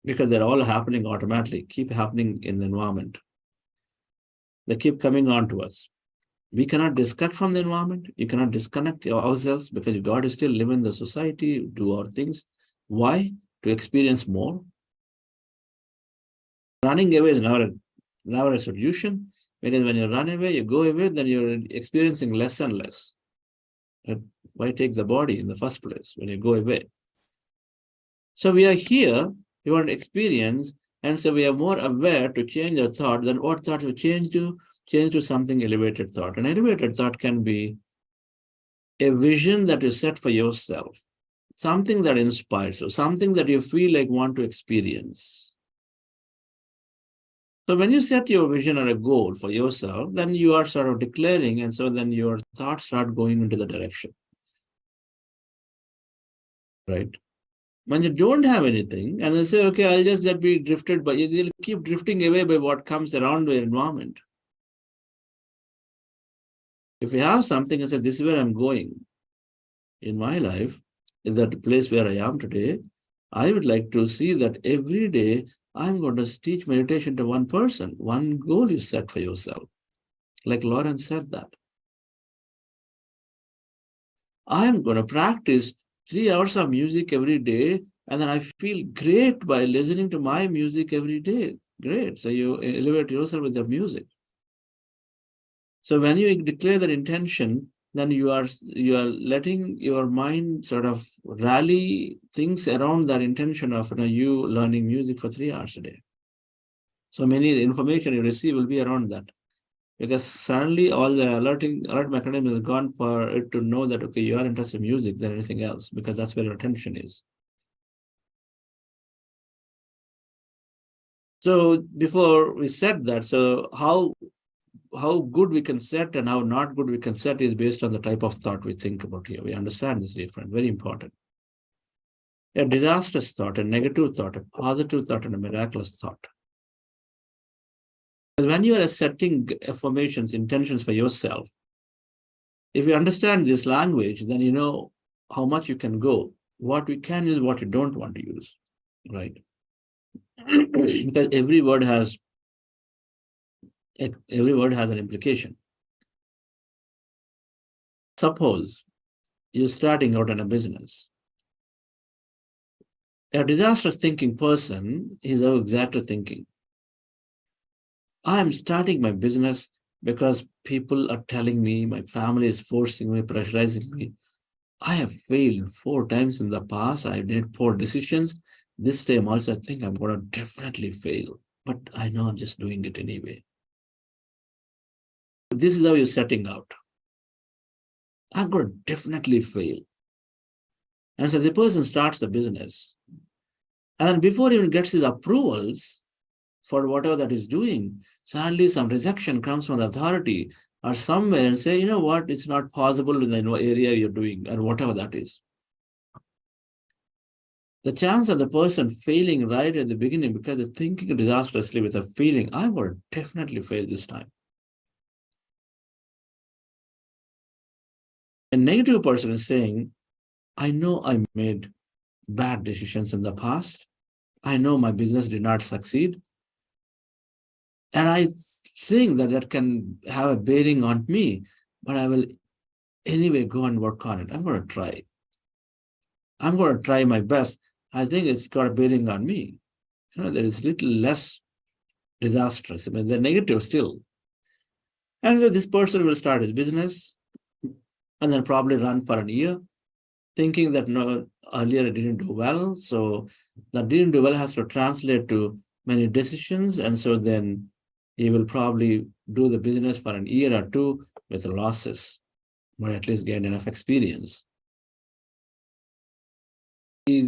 because they're all happening automatically, keep happening in the environment. They keep coming on to us. We cannot disconnect from the environment. You cannot disconnect ourselves because you got to still live in the society, do our things. Why? To experience more. Running away is never a solution because when you run away, you go away, then you're experiencing less and less. Why take the body in the first place when you go away? So we are here, we want to experience, and so we are more aware to change our thought. Then what thought we change to? Change to something elevated thought. An elevated thought can be a vision that is set for yourself, something that inspires you, something that you feel like want to experience. So when you set your vision or a goal for yourself, then you are sort of declaring, and so then your thoughts start going into the direction. Right? When you don't have anything, and they say, okay, I'll just be drifted, but you'll keep drifting away by what comes around your environment. If you have something and say, this is where I'm going in my life, in that place where I am today, I would like to see that every day I'm going to teach meditation to one person. One goal you set for yourself. Like Lauren said that. I'm going to practice 3 hours of music every day, and then I feel great by listening to my music every day. Great. So you elevate yourself with the music. So when you declare that intention, then you are letting your mind sort of rally things around that intention of you learning music for 3 hours a day. So many information you receive will be around that. Because suddenly all the alert mechanism is gone for it to know that, okay, you are interested in music than anything else, because that's where your attention is. So before we said that, so how good we can set and how not good we can set is based on the type of thought we think about here. We understand this different, very important. A disastrous thought, a negative thought, a positive thought, and a miraculous thought. When you are setting affirmations, intentions for yourself, if you understand this language, then you know how much you can go, what we can use, what you don't want to use, right? Because every word has an implication. Suppose you're starting out in a business. A disastrous thinking person is exactly thinking, I'm starting my business because people are telling me, my family is forcing me, pressurizing me. I have failed 4 times in the past. I've made poor decisions. This time also, I think I'm going to definitely fail. But I know I'm just doing it anyway. This is how you're setting out. I'm going to definitely fail. And so the person starts the business. And then before he even gets his approvals for whatever that is doing, suddenly some rejection comes from the authority or somewhere and say, you know what, it's not possible in the area you're doing and whatever that is. The chance of the person failing right at the beginning because they're thinking disastrously with a feeling, I will definitely fail this time. A negative person is saying, I know I made bad decisions in the past. I know my business did not succeed. And I think that that can have a bearing on me, but I will anyway go and work on it. I'm going to try. I'm going to try my best. I think it's got a bearing on me. You know, there is little less disastrous. I mean, they're negative still. And so this person will start his business and then probably run for a year, thinking that no, earlier it didn't do well. So that didn't do well has to translate to many decisions. And so then he will probably do the business for a year or two with losses, or at least gain enough experience.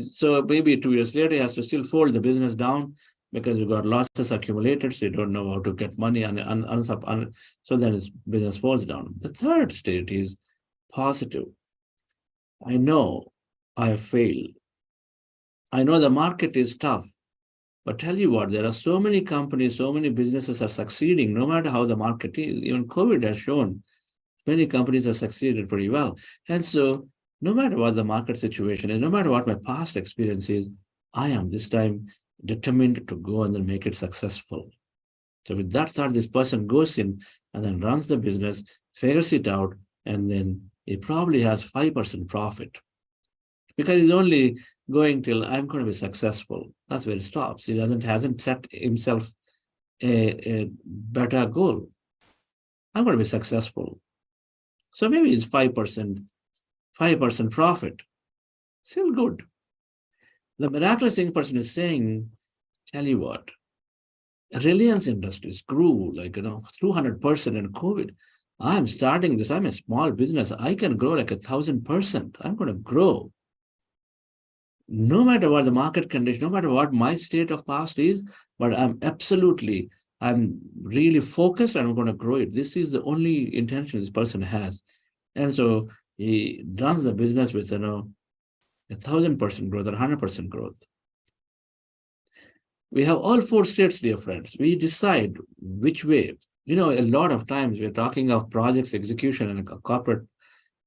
So maybe 2 years later, he has to still fold the business down because you've got losses accumulated, so you don't know how to get money, so then his business falls down. The third state is positive. I know I have failed. I know the market is tough, but tell you what, there are so many companies, so many businesses are succeeding, no matter how the market is. Even COVID has shown many companies have succeeded pretty well. And so no matter what the market situation is, no matter what my past experience is, I am this time determined to go and then make it successful. So with that thought, this person goes in and then runs the business, figures it out, and then he probably has 5% profit because he's only going till I'm going to be successful. That's where he stops. He hasn't set himself a better goal. I'm going to be successful. So maybe it's 5% profit. Still good. The miraculous thing person is saying, tell you what, Reliance Industries grew like 200% in COVID. I'm starting this. I'm a small business. I can grow like 1,000%. I'm going to grow. No matter what the market condition, no matter what my state of past is, but I'm really focused and I'm going to grow it. This is the only intention this person has. And so he runs the business with 1,000% growth or 100% growth. We have all 4 states, dear friends. We decide which way. A lot of times we're talking of projects execution in a corporate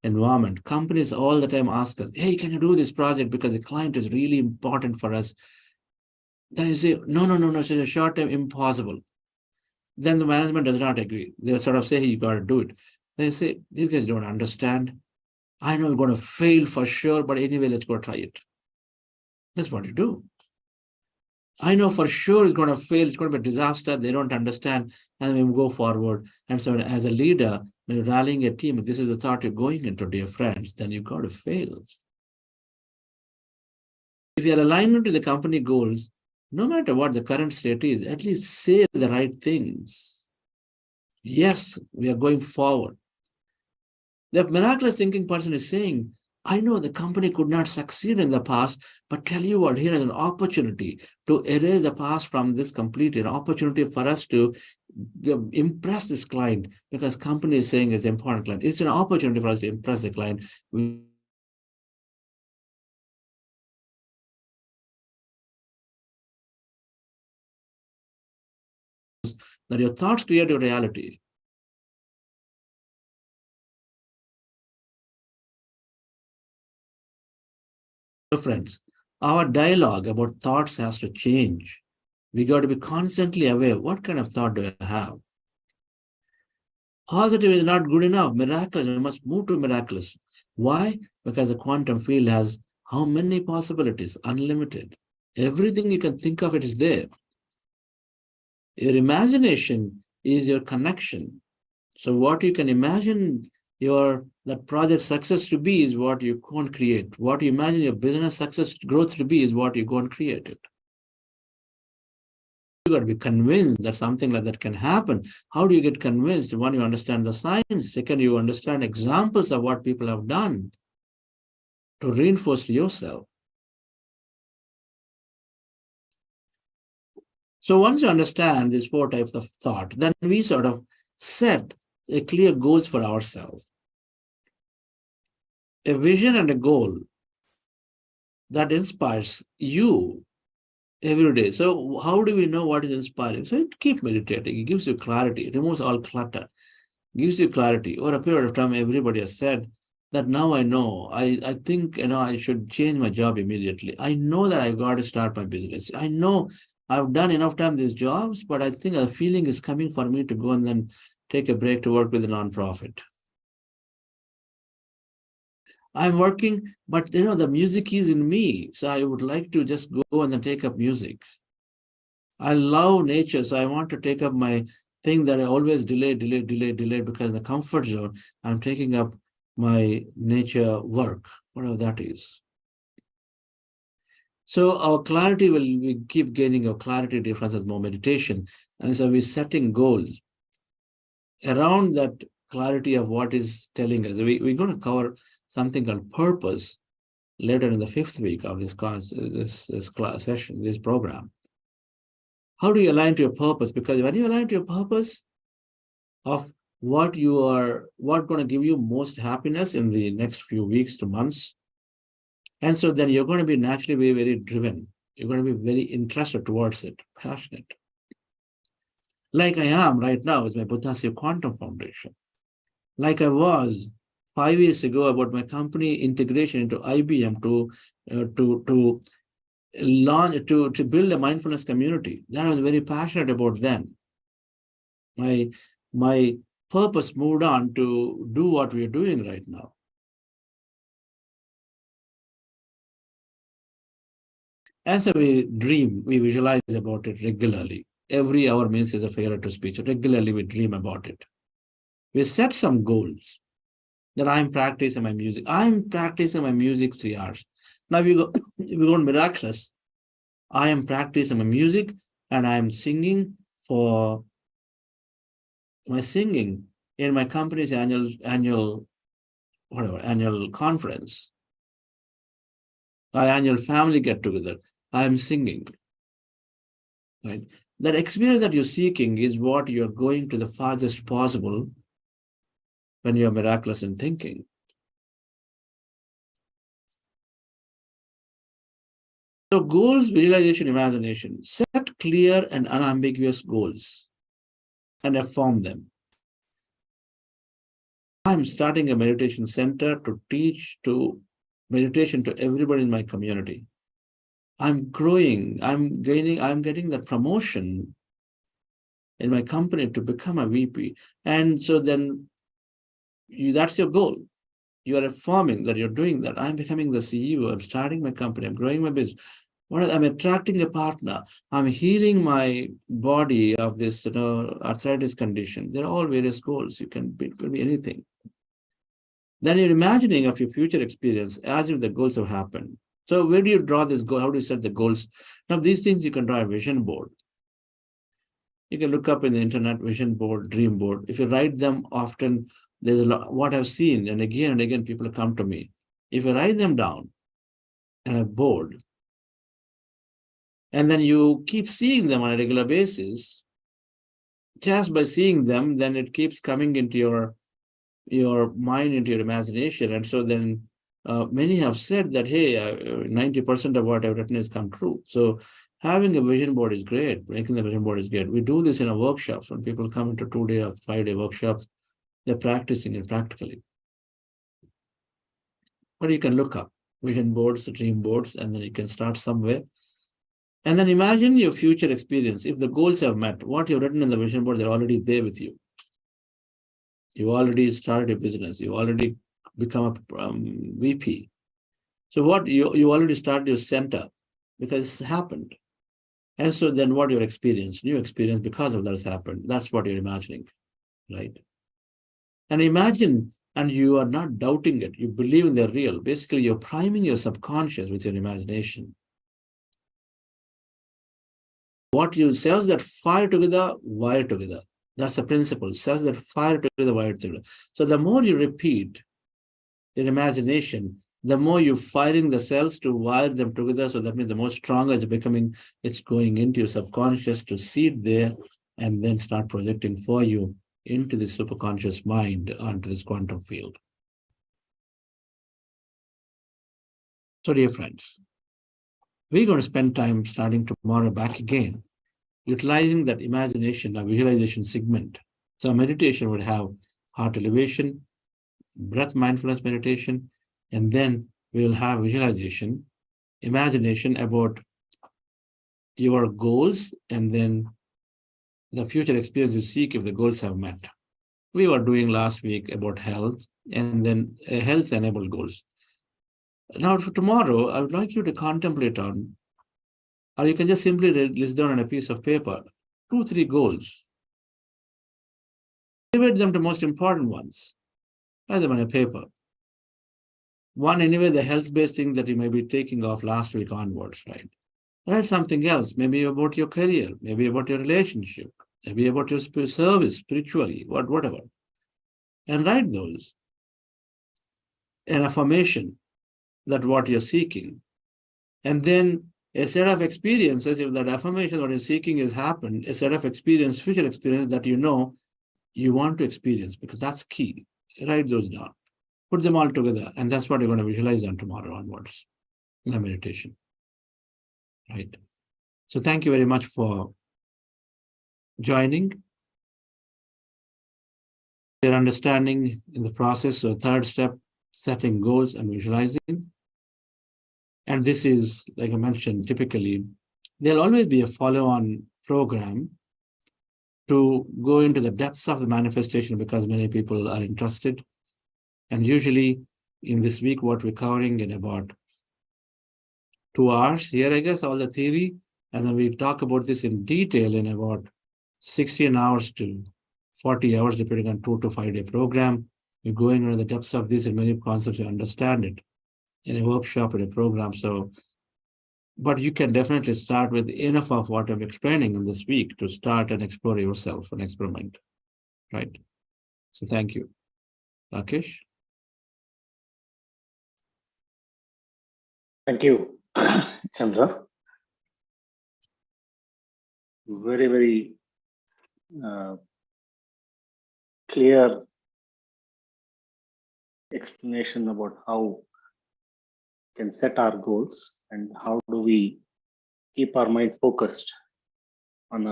environment. Companies all the time ask us, hey, can you do this project because the client is really important for us? Then you say, no, it's a short term, impossible. Then the management does not agree. They'll sort of say, hey, you got to do it. They say, these guys don't understand. I know we're going to fail for sure, but anyway, let's go try it. That's what you do. I know for sure it's going to fail. It's going to be a disaster. They don't understand. And we go forward. And so as a leader, when you're rallying a team, if this is the thought you're going into, dear friends, then you've got to fail. If you're aligned to the company goals, no matter what the current state is, at least say the right things. Yes, we are going forward. The miraculous thinking person is saying, I know the company could not succeed in the past, but tell you what, here is an opportunity to erase the past from this completely, an opportunity for us to impress this client because company is saying it's an important client. It's an opportunity for us to impress the client. that your thoughts create your reality. So friends, our dialogue about thoughts has to change. We got to be constantly aware, what kind of thought do I have? Positive is not good enough. Miraculous, we must move to miraculous. Why? Because the quantum field has how many possibilities? Unlimited. Everything you can think of, it is there. Your imagination is your connection. So what you can imagine that project success to be is what you go and create. What you imagine your business success growth to be is what you go and create it. You got to be convinced that something like that can happen. How do you get convinced? One, you understand the science. Second, you understand examples of what people have done to reinforce yourself. So once you understand these 4 types of thought, then we sort of set clear goals for ourselves. A vision and a goal that inspires you every day. So how do we know what is inspiring? So keep meditating. It gives you clarity. It removes all clutter. Gives you clarity. Over a period of time, everybody has said that now I know. I think I should change my job immediately. I know that I've got to start my business. I know I've done enough time these jobs, but I think a feeling is coming for me to go and then take a break to work with a nonprofit. I'm working, but the music is in me. So I would like to just go and then take up music. I love nature, so I want to take up my thing that I always delay because in the comfort zone, I'm taking up my nature work, whatever that is. So our clarity we keep gaining our clarity difference as more meditation. And so we're setting goals around that clarity of what is telling us. We're going to cover something called purpose later in the 5th week of this class session, this program. How do you align to your purpose? Because when you align to your purpose of what going to give you most happiness in the next few weeks to months, and so then you're going to be naturally very, very driven. You're going to be very interested towards it, passionate. Like I am right now with my Buddhasya Quantum Foundation. Like I was 5 years ago about my company integration into IBM to launch, to build a mindfulness community. That I was very passionate about then. My purpose moved on to do what we are doing right now. As we dream, we visualize about it regularly. Every hour means is a figurative speech. Regularly, we dream about it. We set some goals that I'm practicing my music. I'm practicing my music 3 hours. Now, if you go miraculous, I am practicing my music and I'm singing for my singing in my company's annual conference, our annual family get-together. I'm singing. Right? That experience that you're seeking is what you're going to the farthest possible when you're miraculous in thinking. So goals, visualization, imagination. Set clear and unambiguous goals and affirm them. I'm starting a meditation center to teach meditation to everybody in my community. I'm growing, I'm getting that promotion in my company to become a VP. And so then that's your goal. You are affirming that you're doing that. I'm becoming the CEO. I'm starting my company. I'm growing my business. I'm attracting a partner. I'm healing my body of this arthritis condition. There are all various goals. It could be anything. Then you're imagining of your future experience as if the goals have happened. So where do you draw this goal? How do you set the goals? Now, these things you can draw a vision board. You can look up in the internet, vision board, dream board. If you write them often, there's a lot, what I've seen, and again, people come to me. If you write them down on a board, and then you keep seeing them on a regular basis, just by seeing them, then it keeps coming into your mind, into your imagination. And so then many have said that, hey, 90% of what I've written has come true. So having a vision board is great. Making the vision board is great. We do this in our workshops. When people come into 2-day or 5-day workshops, they're practicing it practically. But you can look up vision boards, dream boards, and then you can start somewhere. And then imagine your future experience. If the goals have met, what you've written in the vision board, they're already there with you. You already started a business. You already become a VP. So what you already started your center because it's happened. And so then what your experience, new experience because of that has happened. That's what you're imagining, right? And imagine, and you are not doubting it. You believe they're real. Basically, you're priming your subconscious with your imagination. What you cells that fire together, wire together. That's the principle. Cells that fire together, wire together. So the more you repeat your imagination, the more you're firing the cells to wire them together. So that means the more stronger it's becoming, it's going into your subconscious to seed there and then start projecting for you into the superconscious mind onto this quantum field. So dear friends, we're going to spend time starting tomorrow back again, utilizing that imagination or visualization segment. So meditation would have heart elevation, breath mindfulness meditation, and then we will have visualization, imagination about your goals, and then the future experience you seek if the goals have met. We were doing last week about health, and then health-enabled goals. Now for tomorrow, I would like you to contemplate on, or you can just simply list down on a piece of paper, 2-3 goals. Divide them to most important ones. Write them on a paper. One, anyway, the health-based thing that you may be taking off last week onwards, right? Write something else, maybe about your career, maybe about your relationship, maybe about your service, spiritually, whatever. And write those. An affirmation that what you're seeking. And then a set of experiences, if that affirmation what you're seeking has happened, a set of experience, future experience that you know you want to experience, because that's key. Write those down. Put them all together, and that's what you're going to visualize on tomorrow onwards in the meditation. Right. So thank you very much for joining. Your understanding in the process. So third step, setting goals and visualizing. And this is, like I mentioned, typically, there'll always be a follow-on program to go into the depths of the manifestation because many people are interested. And usually in this week, what we're covering in about 2 hours here, I guess, all the theory. And then we talk about this in detail in about 16 hours to 40 hours, depending on 2 to 5 day program. We're going into the depths of this and many concepts to understand it in a workshop, in a program. So, but you can definitely start with enough of what I'm explaining in this week to start and explore yourself and experiment, right? So thank you. Rakesh? Thank you, Chandra. Very, very clear explanation about how we can set our goals and how do we keep our mind focused on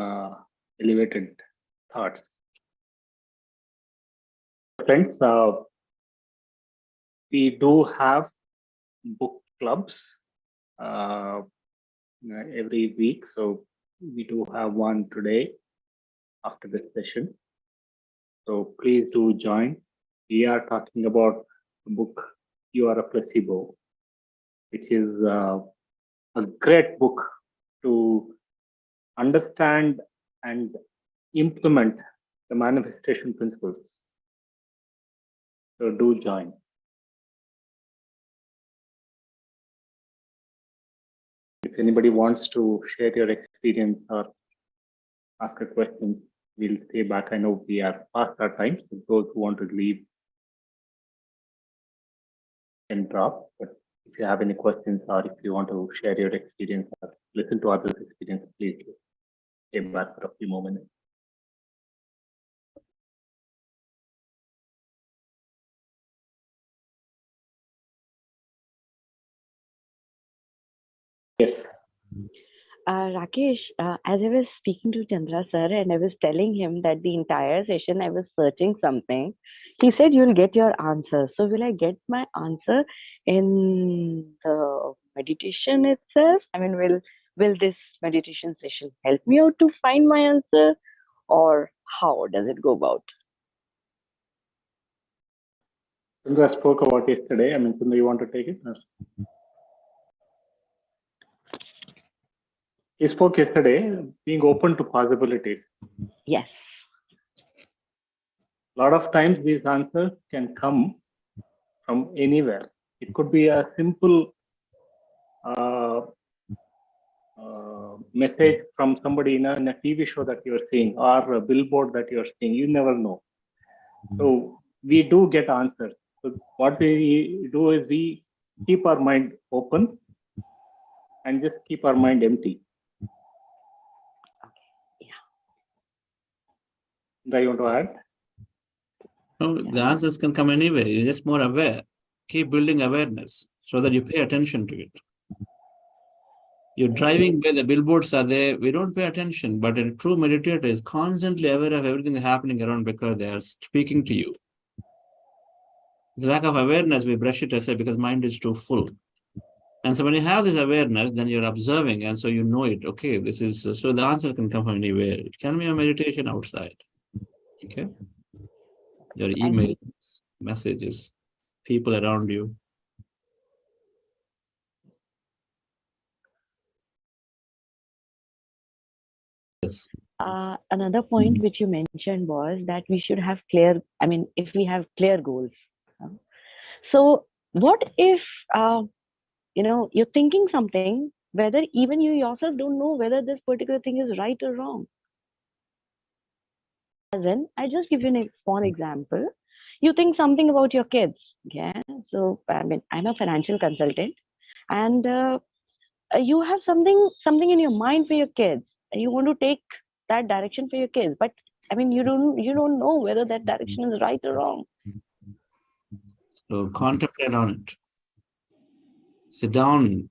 elevated thoughts. Friends, we do have book clubs every week. So we do have one today after this session. So please do join. We are talking about the book, You Are a Placebo, which is a great book to understand and implement the manifestation principles. So do join. If anybody wants to share your experience or ask a question, we'll stay back. I know we are past our time, so those who want to leave can drop. But if you have any questions or if you want to share your experience or listen to others' experience, please stay back for a few more minutes. Yes. Rakesh, as I was speaking to Chandra sir and I was telling him that the entire session I was searching something, he said you'll get your answer. So will I get my answer in the meditation itself? I mean, will this meditation session help me out to find my answer, or how does it go about? Chandra spoke about yesterday. I mean, Chandra, you want to take it? He spoke yesterday, being open to possibilities. Yes. A lot of times these answers can come from anywhere. It could be a simple message from somebody in a TV show that you're seeing, or a billboard that you're seeing. You never know. So we do get answers. So what we do is we keep our mind open and just keep our mind empty. Do you want to add? No, the answers can come anywhere. You're just more aware. Keep building awareness so that you pay attention to it. You're driving where the billboards are there. We don't pay attention, but a true meditator is constantly aware of everything happening around because they are speaking to you. The lack of awareness, we brush it aside because mind is too full. And so when you have this awareness, then you're observing, and so you know it. Okay, this is so the answer can come from anywhere. It can be a meditation outside. Okay, your emails, messages, people around you. Yes. Another point which you mentioned was that we should have clear, I mean, if we have clear goals. So what if, you're thinking something, whether even you yourself don't know whether this particular thing is right or wrong. As in, I just give you one example. You think something about your kids. Yeah. So, I mean, I'm a financial consultant, and you have something in your mind for your kids, and you want to take that direction for your kids, but I mean, you don't know whether that direction is right or wrong. So contemplate on it. Sit down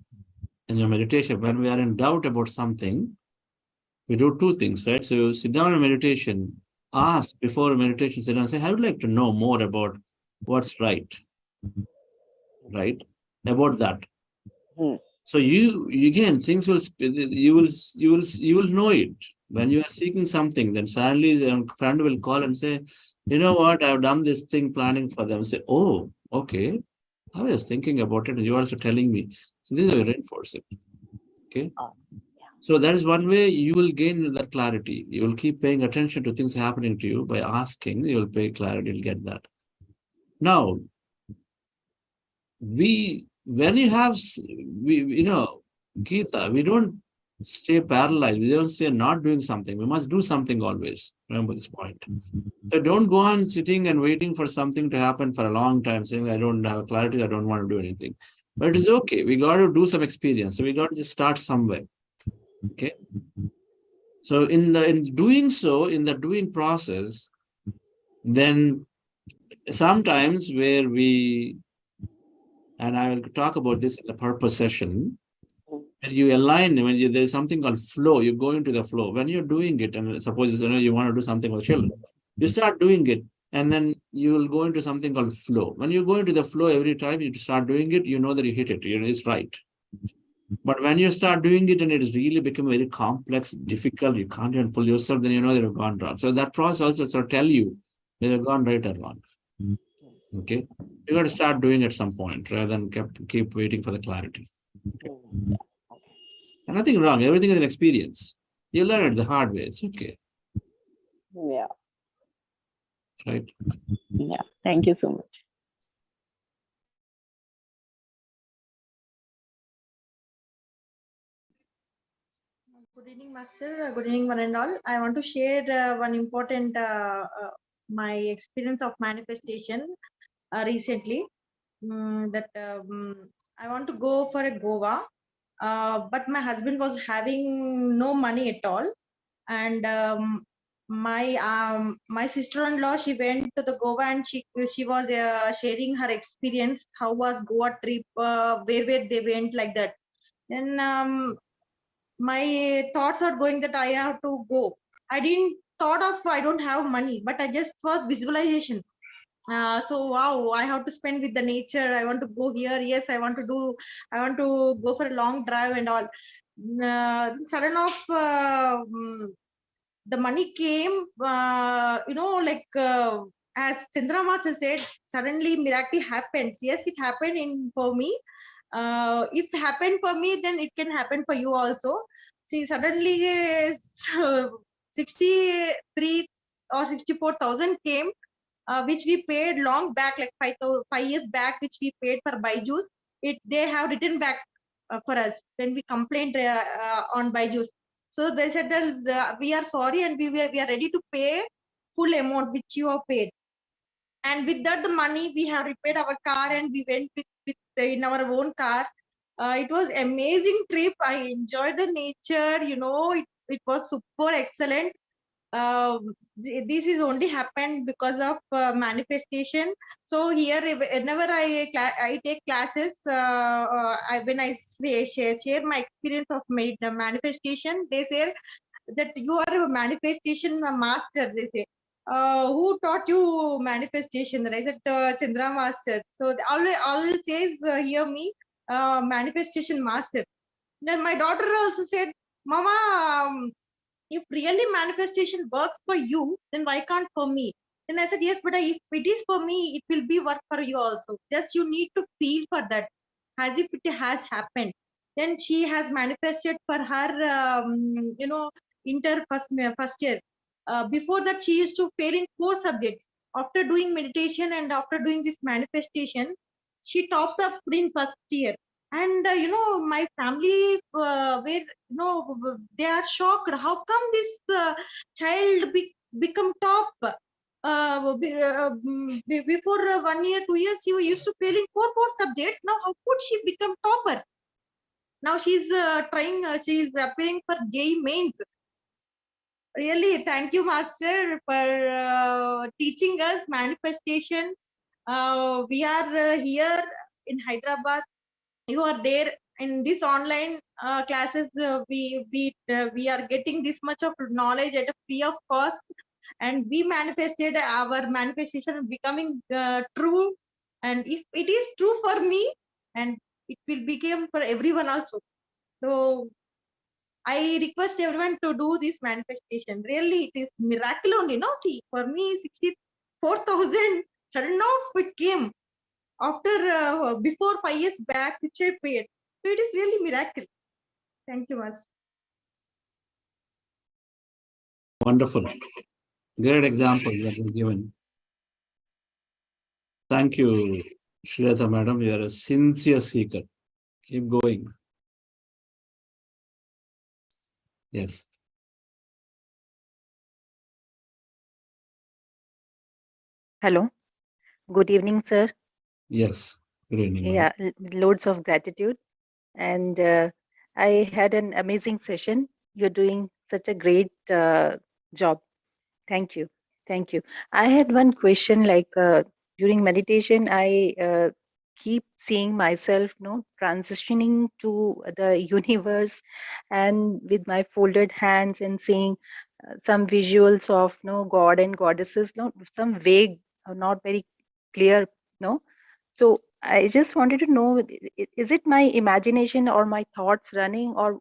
in your meditation. When we are in doubt about something, we do two things, right? So you sit down in meditation, ask before meditation, sit down and say, I would like to know more about what's right, right? About that. So you again, things will, you will know it. When you are seeking something, then suddenly a friend will call and say, you know what, I've done this thing planning for them. Say, oh, okay. I was thinking about it and you are also telling me. So this will reinforce it. Okay. So that is one way you will gain that clarity. You will keep paying attention to things happening to you by asking, you will pay clarity, you'll get that. Now, when you have, Gita, we don't stay paralyzed. We don't say not doing something. We must do something always. Remember this point. So don't go on sitting and waiting for something to happen for a long time, saying, I don't have clarity, I don't want to do anything. But it is okay. We got to do some experience. So we got to just start somewhere. Okay. So in the doing process, then sometimes where we, and I will talk about this in the purpose session, when you align, there's something called flow, you go into the flow. When you're doing it, and suppose you want to do something with children, you start doing it, and then you will go into something called flow. When you go into the flow, every time you start doing it, you know that you hit it, it's right. But when you start doing it and it is really become very complex, difficult, you can't even pull yourself, then you know that you've gone wrong. So that process also sort of tell you whether you've gone right or wrong. Okay, you got to start doing it at some point rather than keep waiting for the clarity. Okay. And nothing wrong. Everything is an experience. You learn it the hard way. It's okay. Yeah. Right. Yeah. Thank you so much. Good evening, Master. Good evening, one and all. I want to share one important my experience of manifestation recently. I want to go for a Goa, but my husband was having no money at all, and my sister-in-law, she went to the Goa and she was sharing her experience. How was Goa trip? Where they went like that. Then my thoughts are going that I have to go. I didn't thought of I don't have money, but I just was visualization. So wow, I have to spend with the nature. I want to go here. Yes, I want to go for a long drive and all. Sudden of the money came, as Chandramasa said, suddenly miracle happens. Yes, it happened for me. If it happened for me, then it can happen for you also. See, suddenly 63 or 64,000 came, which we paid long back, like 5 years back, which we paid for Byju's. They have written back for us when we complained on Byju's. So they said that we are sorry and we are ready to pay full amount which you have paid. And with that, the money we have repaid our car and we went in our own car. It was amazing trip. I enjoyed the nature. It was super excellent. This is only happened because of manifestation. So here, whenever I take classes, when I share my experience of manifestation, they say that you are a manifestation master. They say, who taught you manifestation? And I said, Chandra master. So they always says, hear me, manifestation master. Then my daughter also said, Mama, if really manifestation works for you, then why can't for me? Then I said, yes, but if it is for me, it will be work for you also. Just you need to feel for that as if it has happened. Then she has manifested for her, first year. Before that, she used to fail in 4 subjects. After doing meditation and after doing this manifestation, she topped up in first year. And my family they are shocked. How come this child become top? Before 1 year, 2 years, she used to fail in four subjects. Now, how could she become topper? Now she's trying. She's appearing for JEE mains. Really, thank you, Master, for teaching us manifestation. We are here in Hyderabad. You are there in this online classes. We are getting this much of knowledge at a free of cost, and we manifested our manifestation becoming true. And if it is true for me, and it will become for everyone also. So I request everyone to do this manifestation. Really, it is miracle only. No, see, for me, 64,000 sudden off it came after before 5 years back, which I paid. So it is really miracle. Thank you, Master. Wonderful. Great examples that were given. Thank you, Shreya madam. You are a sincere seeker. Keep going. Yes. Hello. Good evening, sir. Yes. Good evening. Yeah, loads of gratitude. And I had an amazing session. You're doing such a great job. Thank you. Thank you. I had one question, like during meditation, I keep seeing myself, transitioning to the universe and with my folded hands and seeing some visuals of, God and goddesses, some vague, not very clear, no. So I just wanted to know, is it my imagination or my thoughts running or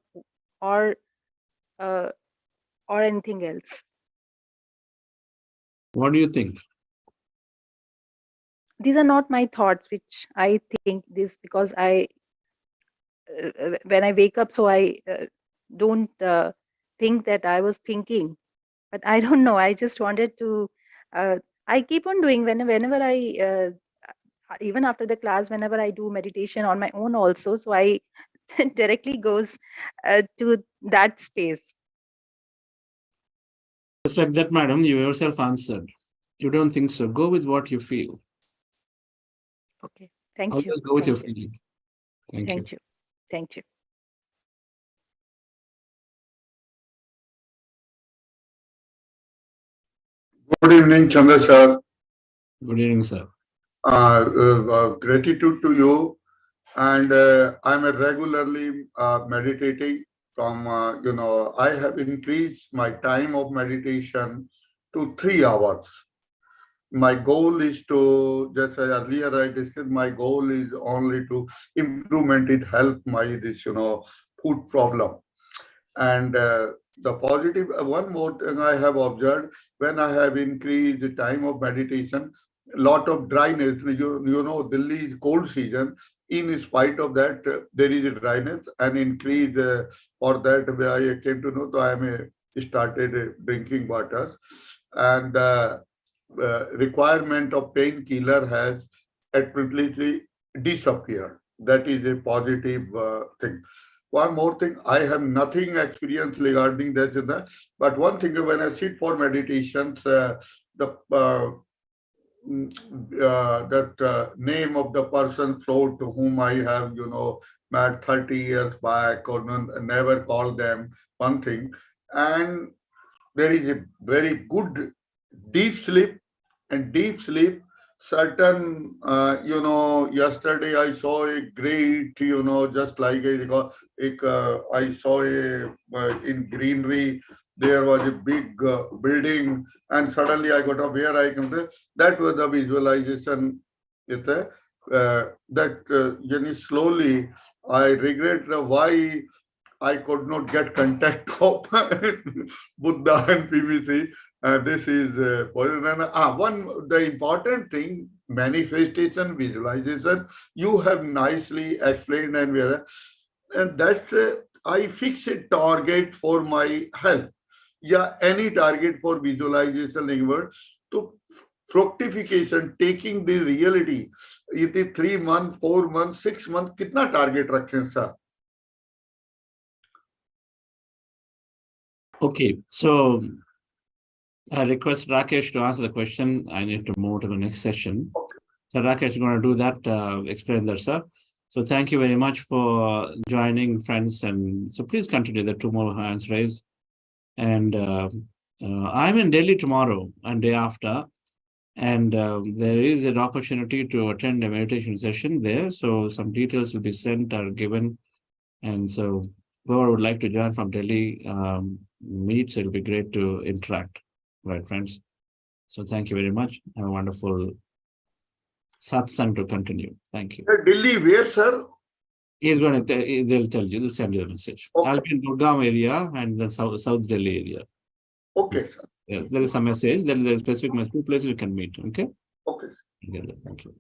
uh, or anything else? What do you think? These are not my thoughts, which I think this because when I wake up, so I don't think that I was thinking, but I don't know. I just wanted to, I keep on doing whenever I, even after the class, whenever I do meditation on my own also, so I directly goes to that space. Just like that, madam, you yourself answered. You don't think so. Go with what you feel. Okay. Thank Always you. go with Thank your you. feeling. Thank you. Thank you. Thank you. Good evening, Chandra sir. Good evening, sir. Gratitude to you and I'm a regularly meditating from, I have increased my time of meditation to 3 hours. My goal is to, just as earlier I discussed, my goal is only to improvement it help my this food problem. And the positive, one more thing I have observed, when I have increased the time of meditation, lot of dryness. You know, Delhi is cold season. In spite of that, there is a dryness and increase. For that, I came to know, so I am started drinking water, and requirement of painkiller has completely disappeared. That is a positive thing. One more thing, I have nothing experience regarding this, but one thing, when I sit for meditations, that name of the person float to whom I have, met 30 years back or never called them, one thing. And there is a very good deep sleep, and deep sleep, certain, yesterday I saw a great, just like I saw in greenery, there was a big building, and suddenly I got up where I come to, that was the visualization. Slowly, I regret why I could not get contact of Buddha and PMC. This is the important thing, manifestation, visualization. You have nicely explained, and that's I fix a target for my health. Yeah, any target for visualization. So fructification, taking the reality. It is 3 months, 4 months, 6 months. कितना target रखें sir? Okay, so I request Rakesh to answer the question. I need to move to the next session. Okay. So Rakesh is going to do that, explain that, sir. So thank you very much for joining, friends. And so please continue. There are 2 more hands raised. And I'm in Delhi tomorrow and day after. And there is an opportunity to attend a meditation session there. So some details will be sent or given. And so whoever would like to join from Delhi meets, it'll be great to interact. Right, friends? So thank you very much. Have a wonderful satsang to continue. Thank you. Delhi, where, sir? He's going to, they'll tell you, they'll send you a message. Okay. I'll be in Gurgaon area and then South Delhi area. Okay, sir. Yeah, there is a message, then there's a specific message, 2 places we can meet. Okay? Okay. Thank you.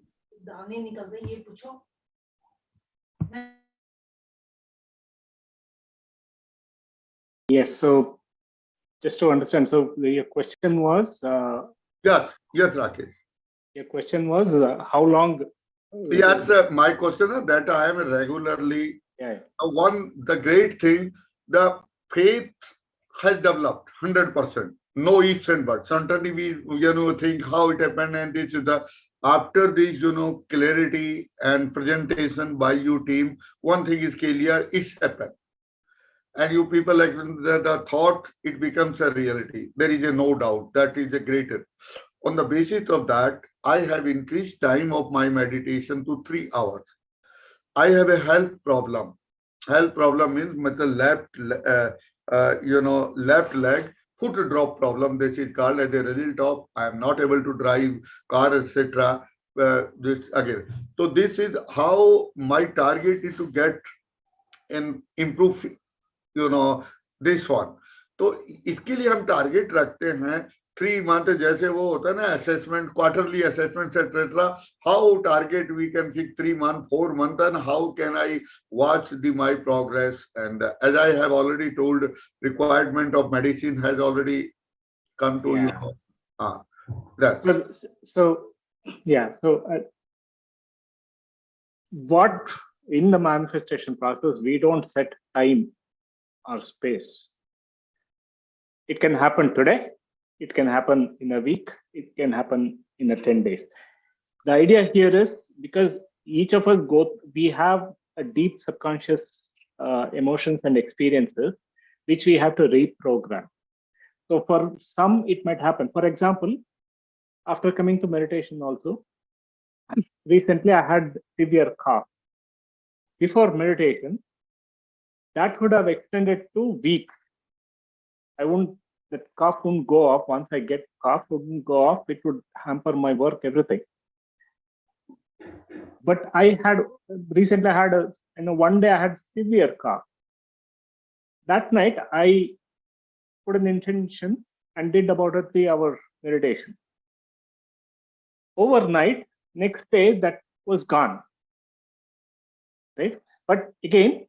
Yes, so just to understand, so your question was? Yes, Rakesh. Your question was how long? Yes, my question is that I am regularly, the great thing, the faith has developed 100%. No ifs and buts. Certainly we, think how it happened, and this is after this, clarity and presentation by you team, one thing is clear, it's happened. And you people, like the thought, it becomes a reality. There is no doubt. That is a greater. On the basis of that, I have increased time of my meditation to 3 hours. I have a health problem. Health problem means the left leg foot drop problem. This is called as a result of I am not able to drive car, etc. This again. So this is how my target is to get and improve, this one. तो इसके लिए हम target रखते हैं 3 months, जैसे वो होता है ना assessment, quarterly assessment, etc. How target we can fix 3 months, 4 months, and how can I watch my progress? And as I have already told, requirement of medicine has already come to that's so what in the manifestation process we don't set time or space. It can happen today, it can happen in a week, it can happen in 10 days. The idea here is because each of us we have a deep subconscious emotions and experiences which we have to reprogram. So for some it might happen. For example, after coming to meditation also, recently I had severe cough. before meditation, that could have extended to weeks. That cough wouldn't go off. Once I get cough wouldn't go off, it would hamper my work, everything. But I had recently had one day I had severe cough. That night I put an intention and did about a 3-hour meditation. Overnight, next day that was gone. Right? But again,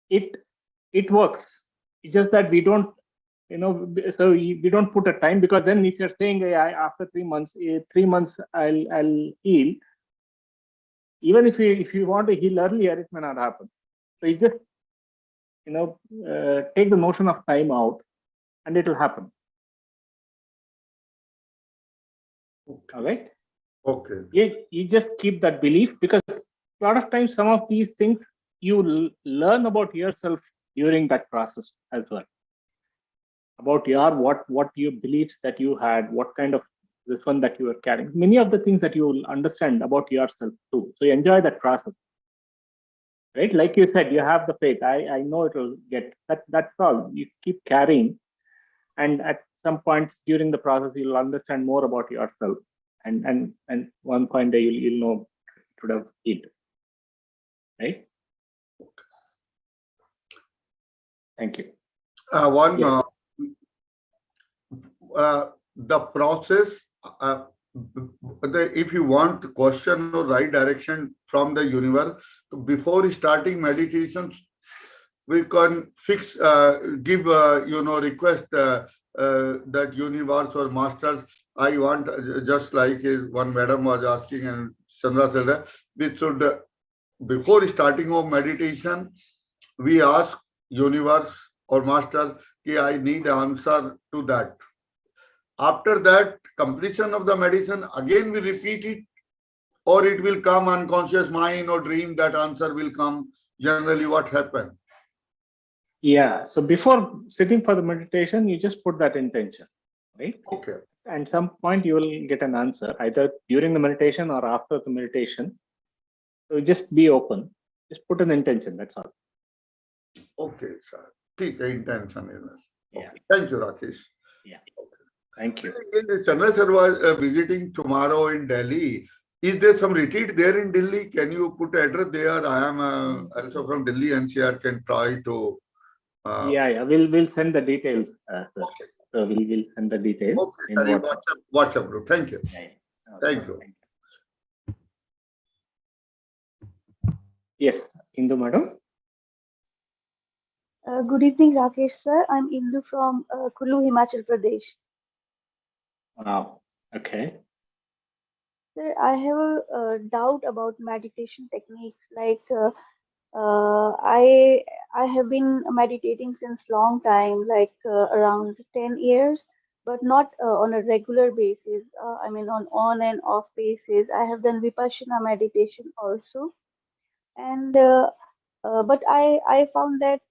it works. It's just that we don't, so we don't put a time, because then if you're saying after 3 months, 3 months I'll heal. Even if you want to heal earlier, it may not happen. So you just take the notion of time out, and it will happen. Okay. All right. Okay. You just keep that belief, because a lot of times some of these things you learn about yourself during that process as well. About what your beliefs that you had, what kind of this one that you were carrying. Many of the things that you will understand about yourself too. So you enjoy that process. Right? Like you said, you have the faith. I know it will get that. That's all. You keep carrying, and at some points during the process, you'll understand more about yourself. And one point day you'll know it would have healed. Right? Thank you. The process, if you want question or right direction from the universe, before starting meditations, we can fix, give, request that universe or masters. I want, just like one madam was asking, and Chandra said that we should, before starting of meditation, we ask universe or master, I need answer to that. After that completion of the meditation, again we repeat it, or it will come unconscious mind or dream, that answer will come. Generally, what happened? Yeah. So before sitting for the meditation, you just put that intention, right? Okay. And some point you will get an answer either during the meditation or after the meditation. So just be open. Just put an intention. That's all. Okay, sir. Take the intention. Yeah. Thank you, Rakesh. Yeah. Thank you. Chandra sir was visiting tomorrow in Delhi. Is there some retreat there in Delhi? Can you put address there? I am also from Delhi, NCR. Can try to. Yeah. We'll send the details. Okay. So we'll send the details. Okay. In WhatsApp group. Thank you. Yeah. Thank you. Yes, Indu madam. Good evening, Rakesh sir. I'm Indu from Kullu, Himachal Pradesh. Wow. Okay. Sir, I have a doubt about meditation techniques. Like I have been meditating since long time, like around 10 years, but not on a regular basis. I mean on and off basis. I have done Vipassana meditation also, and but I found that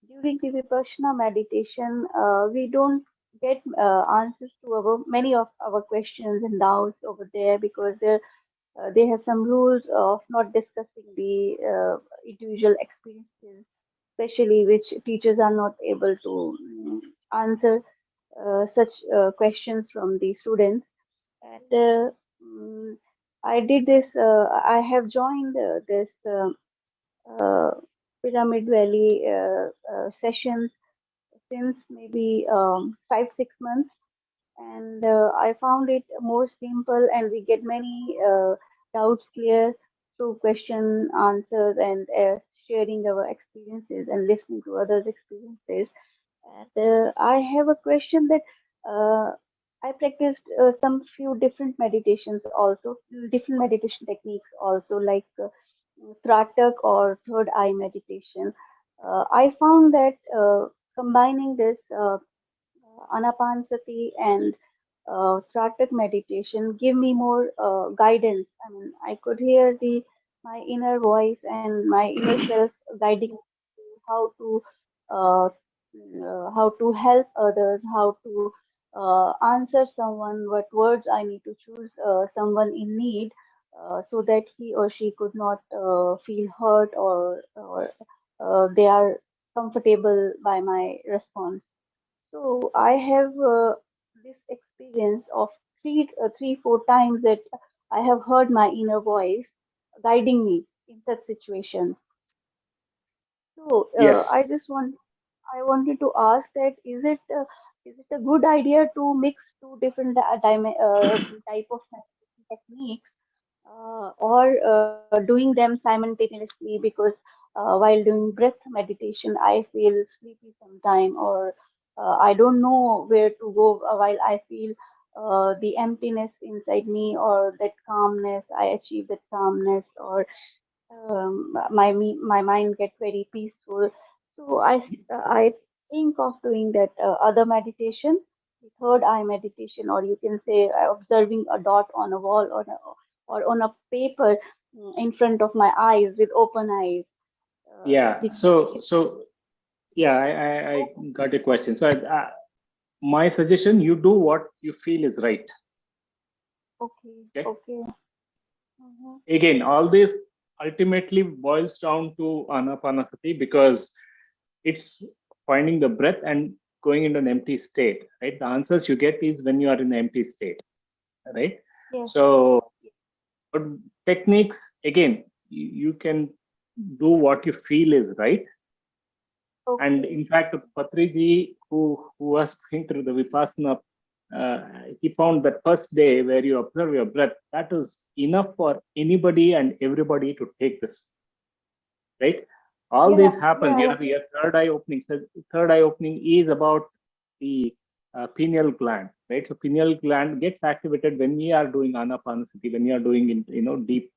during the Vipassana meditation, we don't get answers to many of our questions and doubts over there, because they have some rules of not discussing the individual experiences, especially which teachers are not able to answer such questions from the students. And I did this. I have joined this. Uh, Pyramid Valley sessions since maybe 5-6 months, and I found it more simple, and we get many doubts clear through question answers and sharing our experiences and listening to others' experiences. And I have a question that I practiced some few different meditations also, different meditation techniques also, like Tratak or third eye meditation. I found that combining this Ana-Pana-Sati and Tratak meditation give me more guidance. I mean, I could hear my inner voice and my inner self guiding how to uh, how to help others, how to answer someone, what words I need to choose someone in need. so that he or she could not feel hurt, or they are comfortable by my response. So I have this experience of three, 4 times that I have heard my inner voice guiding me in such situations. So Yes. I wanted to ask that is it a good idea to mix two different type of techniques, or doing them simultaneously? Because while doing breath meditation, I feel sleepy sometime, or I don't know where to go while I feel the emptiness inside me, or that calmness. I achieve that calmness, or my mind get very peaceful. So I think of doing that other meditation, the third eye meditation, or you can say observing a dot on a wall, or on a paper, in front of my eyes with open eyes. Yeah. The, So yeah, I got your question. So my suggestion: you do what you feel is right. okay, Okay. okay. Mhm. Again, all this ultimately boils down to Ana-Pana-Sati, because it's finding the breath and going into an empty state, right? The answers you get is when you are in an empty state, right? Yes. So, but techniques, again, you can do what you feel is right. And Okay. in fact, Patriji, who was going through the Vipassana, he found that first day where you observe your breath, that is enough for anybody and everybody to take this, right? All Yeah, this happens. yeah, Your third eye opening. So third eye opening is about the pineal gland, right? So pineal gland gets activated when we are doing Ana-Pana-Sati, when we are doing deep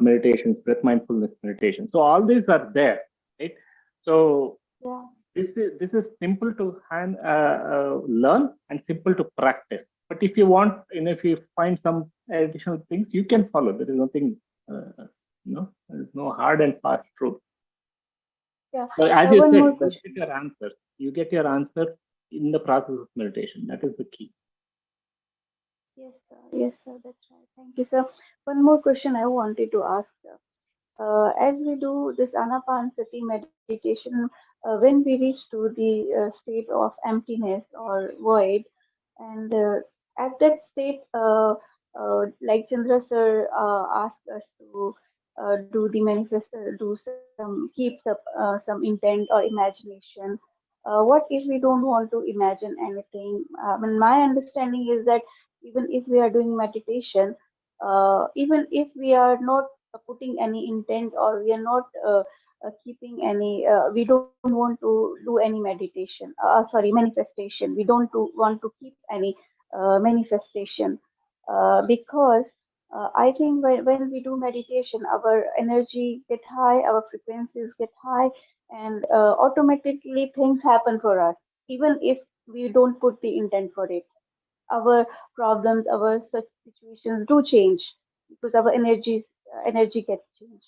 meditations, breath mindfulness meditation. So all these are there, right? So yeah. this is simple to learn and simple to practice. But if you want, if you find some additional things, you can follow. There is nothing, there is no hard and fast truth. Yeah. So as you One more said, you question. get your answers. You get your answers in the process of meditation. That is the key. Yes, sir. Yes, sir. That's right. Thank you, sir. One more question I wanted to ask, sir. As we do this Anapan-Sati meditation, when we reach to the state of emptiness or void, and at that state, like Chandra sir asked us to do the manifest, do some, keep some intent or imagination. What if we don't want to imagine anything? And my understanding is that even if we are doing meditation, even if we are not putting any intent, or we are not keeping any we don't want to do any meditation, sorry, manifestation. We don't want to keep any manifestation, because I think when we do meditation, our energy get high, our frequencies get high, and automatically things happen for us, even if we don't put the intent for it. Our problems, our such situations do change, because our energy gets changed.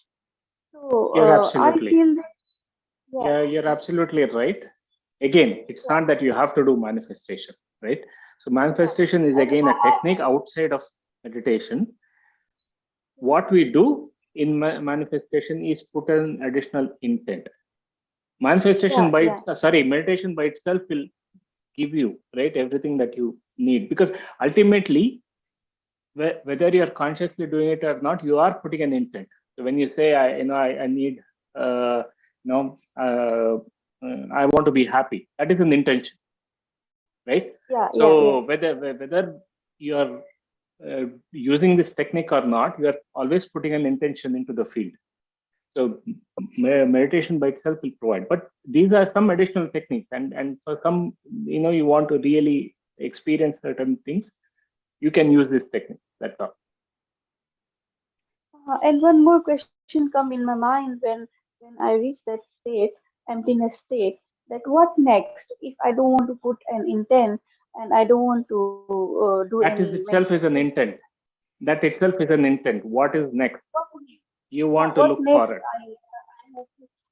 So You're I absolutely. feel that, yeah, Yeah, you're absolutely right. Again, it's yeah, not that you have to do manifestation, right? So yeah, manifestation is again a technique outside of meditation. What we do in manifestation is put an additional intent. yeah, Manifestation by yeah, itself, sorry, meditation by itself will give you, right, everything that you need, because ultimately, whether you're consciously doing it or not, you are putting an intent. So when you say, I need, I want to be happy, that is an intention, right? yeah, yeah, yeah, So whether you are using this technique or not, you are always putting an intention into the field. So meditation by itself will provide, but these are some additional techniques, and for some, you want to really experience certain things, you can use this technique. That's all. and one more question come in my mind when I reach that state, emptiness state, that what next if I don't want to put an intent, and I don't want to do That any is itself is an manifestation? intent. That itself is an intent. What is next? What, You yeah, want to what look next? for it.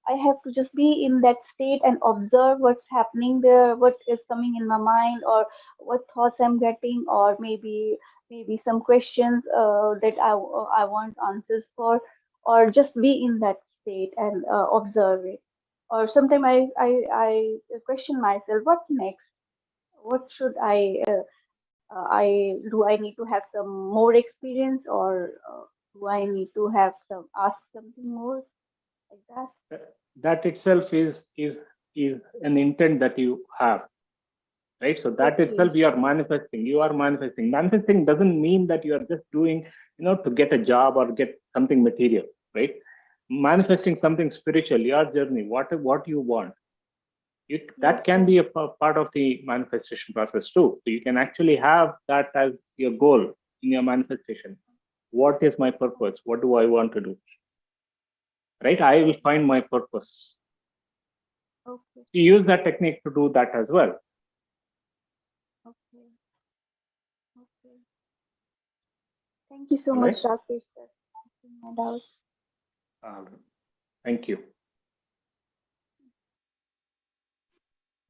I have to just be in that state and observe what's happening there, what is coming in my mind, or what thoughts I'm getting, or maybe maybe some questions that I want answers for, or just be in that state and observe it. Or sometimes I question myself, what next? What should I need to have some more experience, or do I need to have some ask something more like that? That itself is an intent that you have, right? So that itself you are manifesting. You are manifesting. Manifesting doesn't mean that you are just doing, to get a job or get something material, right? Manifesting something spiritual, your journey, what you want. That can be a part of the manifestation process too. So you can actually have that as your goal in your manifestation. What is my purpose? What do I want to do? Right? I will find my purpose. Okay. You use that technique to do that as well. Okay. Okay. Thank you so much, Rakesh, for answering my doubts. Thank you.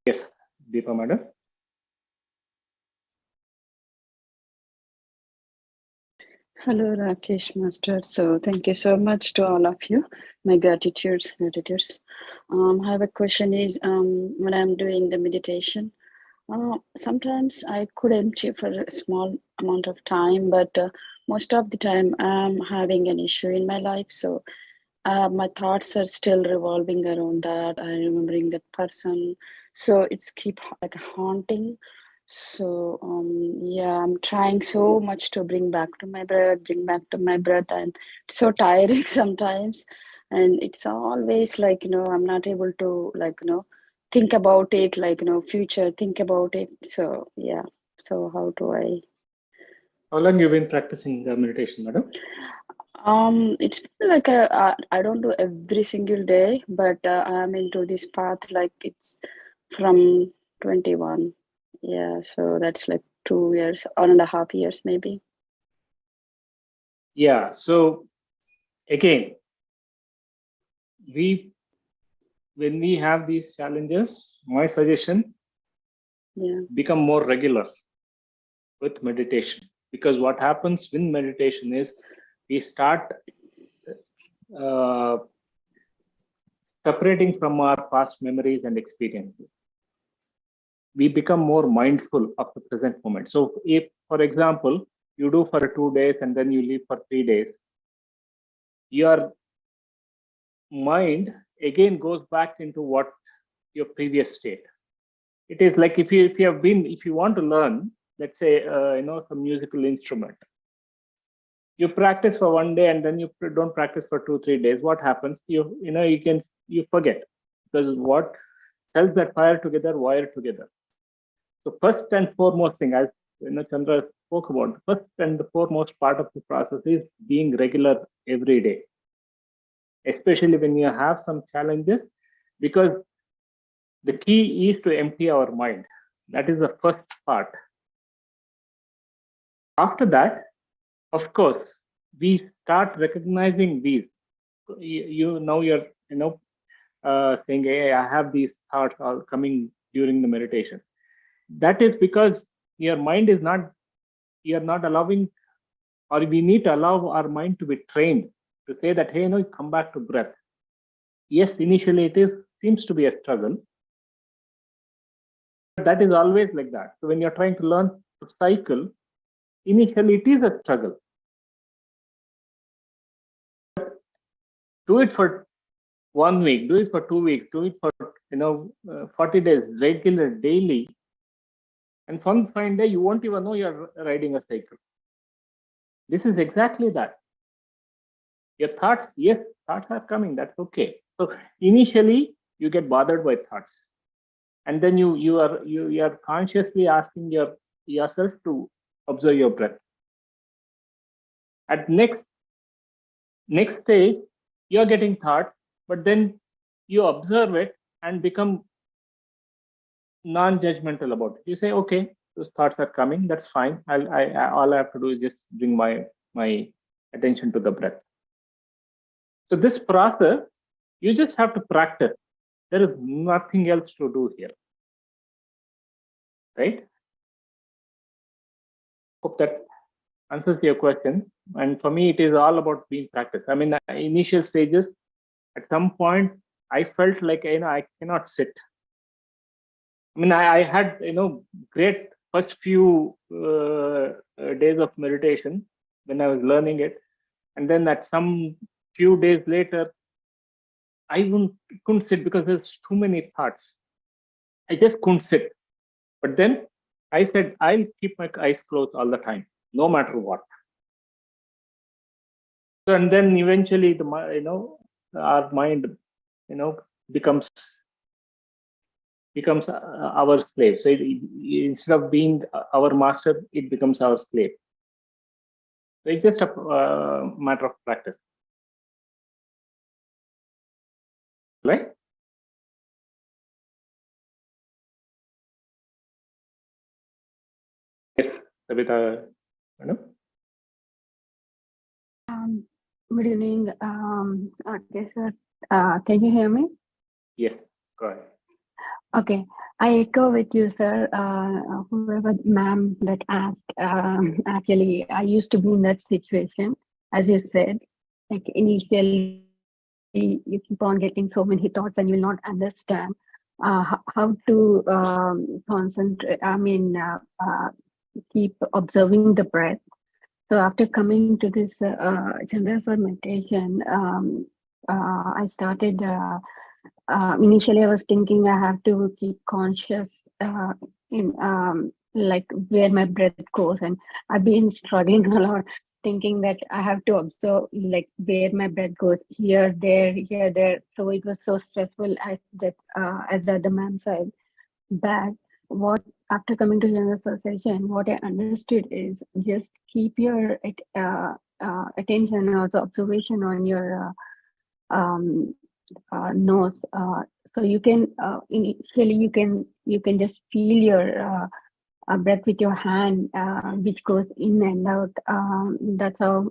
Yes, Deepa madam. Hello, Rakesh Master. So thank you so much to all of you. My gratitudes. I have a question is when I'm doing the meditation, sometimes I could empty for a small amount of time, but most of the time I'm having an issue in my life. So my thoughts are still revolving around that. I'm remembering that person. So it's keep like haunting. So yeah, I'm trying so much to bring back to my breath, and it's so tiring sometimes. And it's always like, I'm not able to think about it, future, think about it. So yeah. So how do I? How long have you been practicing meditation, madam? It's like I don't do every single day, but I'm into this path like it's from 21. Yeah, so that's like 2 years, 1.5 years maybe. Yeah. So again, when we have these challenges, my suggestion, become more regular with meditation. Because what happens in meditation is we start separating from our past memories and experiences. We become more mindful of the present moment. So if, for example, you do for 2 days and then you leave for 3 days, your mind again goes back into what your previous state. It is like if you want to learn, let's say, some musical instrument, you practice for 1 day and then you don't practice for 2-3 days. What happens? You forget, because what cells that fire together wire together. So first and foremost thing, as Chandra spoke about, first and the foremost part of the process is being regular every day, especially when you have some challenges, because the key is to empty our mind. That is the first part. After that, of course, we start recognizing these. You're saying, hey, I have these thoughts all coming during the meditation. That is because your mind is not, you're not allowing, or we need to allow our mind to be trained to say that, hey, come back to breath. Yes, initially seems to be a struggle. But that is always like that. So when you're trying to learn to cycle, initially it is a struggle. Do it for 1 week, do it for 2 weeks, do it for 40 days, regular, daily, and one fine day you won't even know you're riding a cycle. This is exactly that. Your thoughts, yes, thoughts are coming, that's okay. So initially you get bothered by thoughts, and then you are consciously asking yourself to observe your breath. At next stage, you're getting thoughts, but then you observe it and become non-judgmental about it. You say, okay, those thoughts are coming, that's fine. All I have to do is just bring my attention to the breath. So this process, you just have to practice. There is nothing else to do here, right? Hope that answers your question. And for me, it is all about being practiced. I mean, initial stages, at some point, I felt like, I cannot sit. I mean, I had, great first few days of meditation when I was learning it. And then at some few days later, I couldn't sit because there's too many thoughts. I just couldn't sit. But then I said, I'll keep my eyes closed all the time, no matter what. So, and then eventually our mind, becomes our slave. So instead of being our master, it becomes our slave. So it's just a matter of practice. Right? Yes, Savita, Good evening, okay, sir. Can you hear me? Yes, go ahead. Okay, I echo with you, sir. Whoever ma'am that asked, actually, I used to be in that situation, as you said. Like initially, you keep on getting so many thoughts, and you'll not understand how to concentrate. I mean, keep observing the breath. So after coming to this Chandra meditation, I started. Initially, I was thinking I have to keep conscious in like where my breath goes, and I've been struggling a lot, thinking that I have to observe like where my breath goes, here, there. So it was so stressful as that as the ma'am said. But what after coming to general session, what I understood is just keep your attention or the observation on your nose. So you can initially you can just feel your breath with your hand, which goes in and out. That's how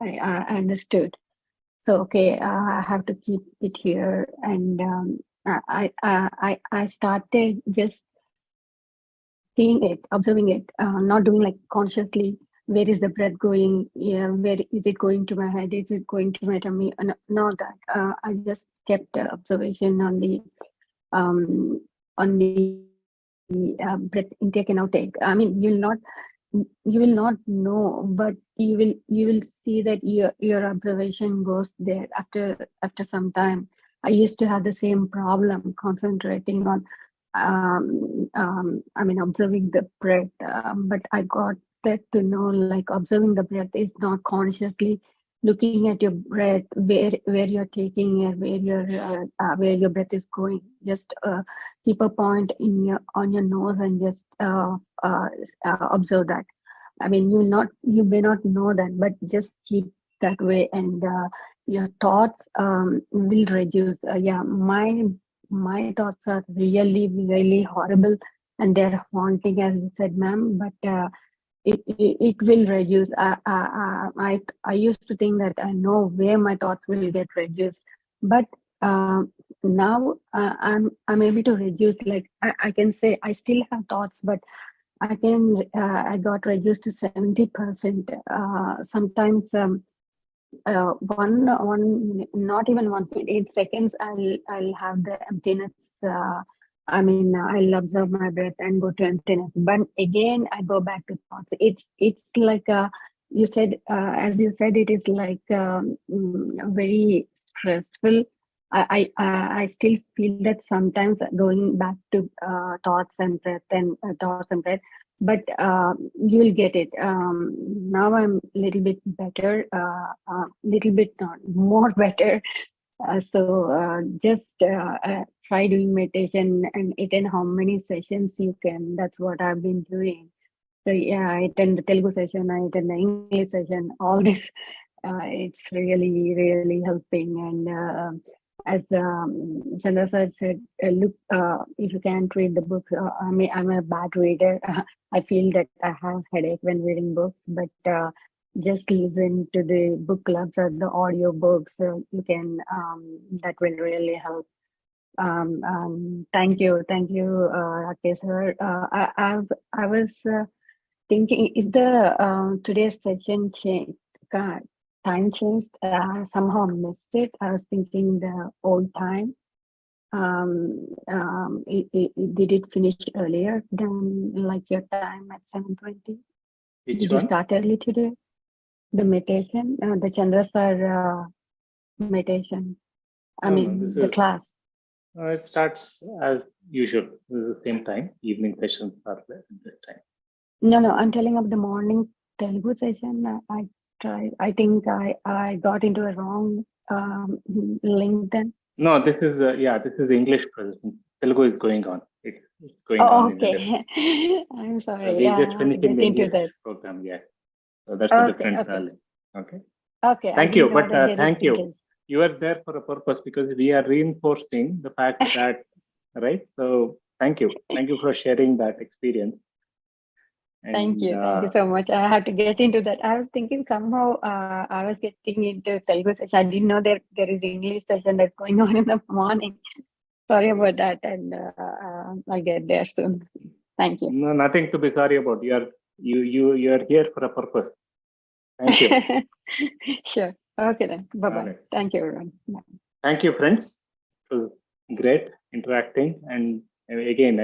I understood. So okay, I have to keep it here, and I started just seeing it, observing it, not doing like consciously. Where is the breath going? Yeah, where is it going to my head? Is it going to my tummy? Not that. I just kept observation on the breath intake and outtake. I mean, you will not know, but you will see that your observation goes there after some time. I used to have the same problem concentrating on I mean observing the breath, but I got that to know like observing the breath is not consciously looking at your breath, where you're taking it, where your breath is going. Just keep a point on your nose and just observe that. I mean, you may not know that, but just keep that way, and your thoughts will reduce. Yeah, my thoughts are really horrible, and they're haunting, as you said, ma'am. But it will reduce. I used to think that I know where my thoughts will get reduced, but now I'm able to reduce. Like I can say I still have thoughts, but I got reduced to 70%. Sometimes one not even 1.8 seconds I'll have the emptiness. I mean, I'll observe my breath and go to emptiness, but again I go back to thoughts. It's like you said, as you said, it is like very stressful. I still feel that sometimes going back to thoughts and breath and thoughts and breath, but you will get it. Now I'm a little bit better, little bit not more better. So just try doing meditation and attend how many sessions you can. That's what I've been doing. So yeah, I attend the Telugu session, I attend the English session, all this. It's really helping. And as Chandra sir said, look, if you can't read the book, I'm a bad reader. I feel that I have headache when reading books, but just listen to the book clubs or the audio books. You can that will really help. Thank you, Rakesh sir. I was thinking, is the today's session changed? Time changed? Somehow missed it. I was thinking the old time. Did it finish earlier than like your time at 7:20? Which Did one? you start early today? The meditation, the Chandrasar meditation. I mean, the class. It starts as usual, the same time. Evening sessions are at this time. No, I'm telling of the morning Telugu session. I tried. I think I got into a wrong link then. No, this is this is English present. Telugu is going on. It's going on. Okay. I'm sorry. We're just finishing the English that program. Yes. So that's a different link. Okay. Okay. Thank you. But thank you. You are there for a purpose because we are reinforcing the fact that, right? So thank you. Thank you for sharing that experience. And, thank you so much. I had to get into that. I was thinking somehow I was getting into Telugu session. I didn't know there is English session that's going on in the morning. Sorry about that, and I'll get there soon. Thank you. No, nothing to be sorry about. You are here for a purpose. Thank you. Sure. Okay then. Bye-bye. Right. Thank you, everyone. Bye. Thank you, friends. It was great interacting. And again,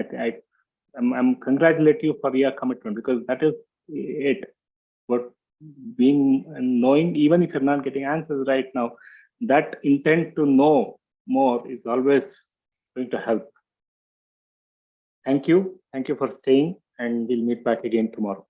I'm congratulate you for your commitment because that is it. But knowing, even if you're not getting answers right now, that intent to know more is always going to help. Thank you. Thank you for staying, and we'll meet back again tomorrow.